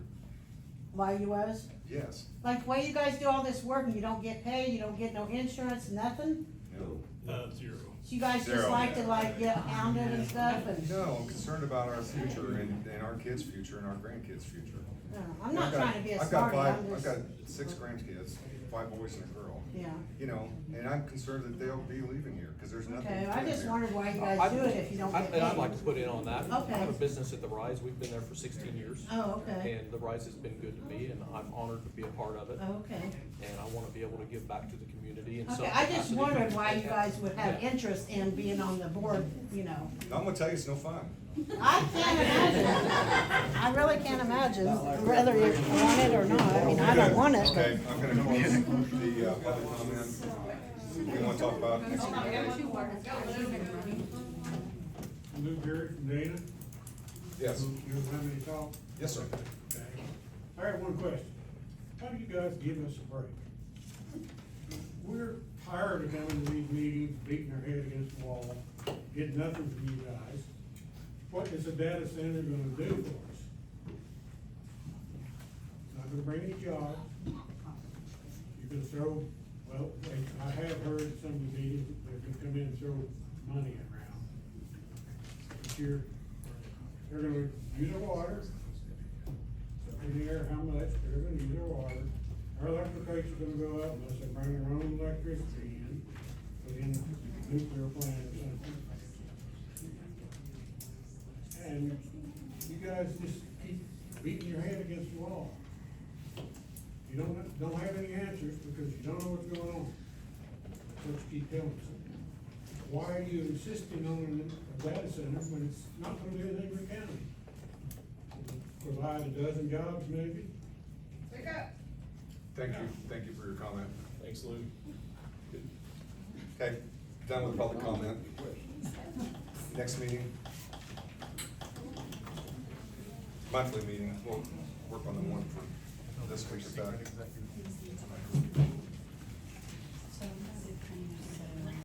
Why you was? yes. Like, why you guys do all this work and you don't get paid, you don't get no insurance, nothing? No. Zero. So you guys just Zero. like to like get hounded and stuff and? No, I'm concerned about our future and our kids' future and our grandkids' future. No, I'm not I've got- trying to be a I've got smarty, five- I'm I've just. got 6 grandkids, 5 boys and a girl. Yeah. You know, and I'm concerned that they'll be leaving here, cause there's nothing. Okay, for I them just here. wondered why you guys do it if you don't get paid. And I'd like to put in on that. Okay. I have a business at the Rise, we've been there for 16 years. Oh, okay. And the Rise has been good to me, and I'm honored to be a part of it. Okay. And I wanna be able to give back to the community in some Okay, I just capacity. wondered why you guys would have Yeah. interest in being on the board, you know. I'm gonna tell you, it's no fun. I can't imagine. I really can't imagine, whether you want it or not. I mean, I don't want it, but. Okay, I'm gonna close the, public comment. We wanna talk about next meeting. Lou Gary from Dana. Yes. You want me to talk? Yes, sir. Okay. I have one question. How do you guys give us a break? We're tired of coming to these meetings, beating our head against the wall, getting nothing from you guys. What is a data center gonna do for us? Not gonna bring any jobs. You're gonna throw, well, I have heard at some of the meetings, they're gonna come in and throw money around. But they're gonna use our water. In the air, how much, they're gonna use our water. Our electric rates are gonna go up unless they bring their own electricity in, put in a nuclear plant or something. And you guys just keep beating your head against the wall. You don't have any answers because you don't know what's going on. That's what you keep telling us. Why are you insisting on a data center when it's not gonna do anything for the county? Provide a dozen jobs maybe? Thank you for your comment. Thanks, Lou. Okay, done with public comment. Next meeting. Monthly meeting, we'll work on the one for this week, if that.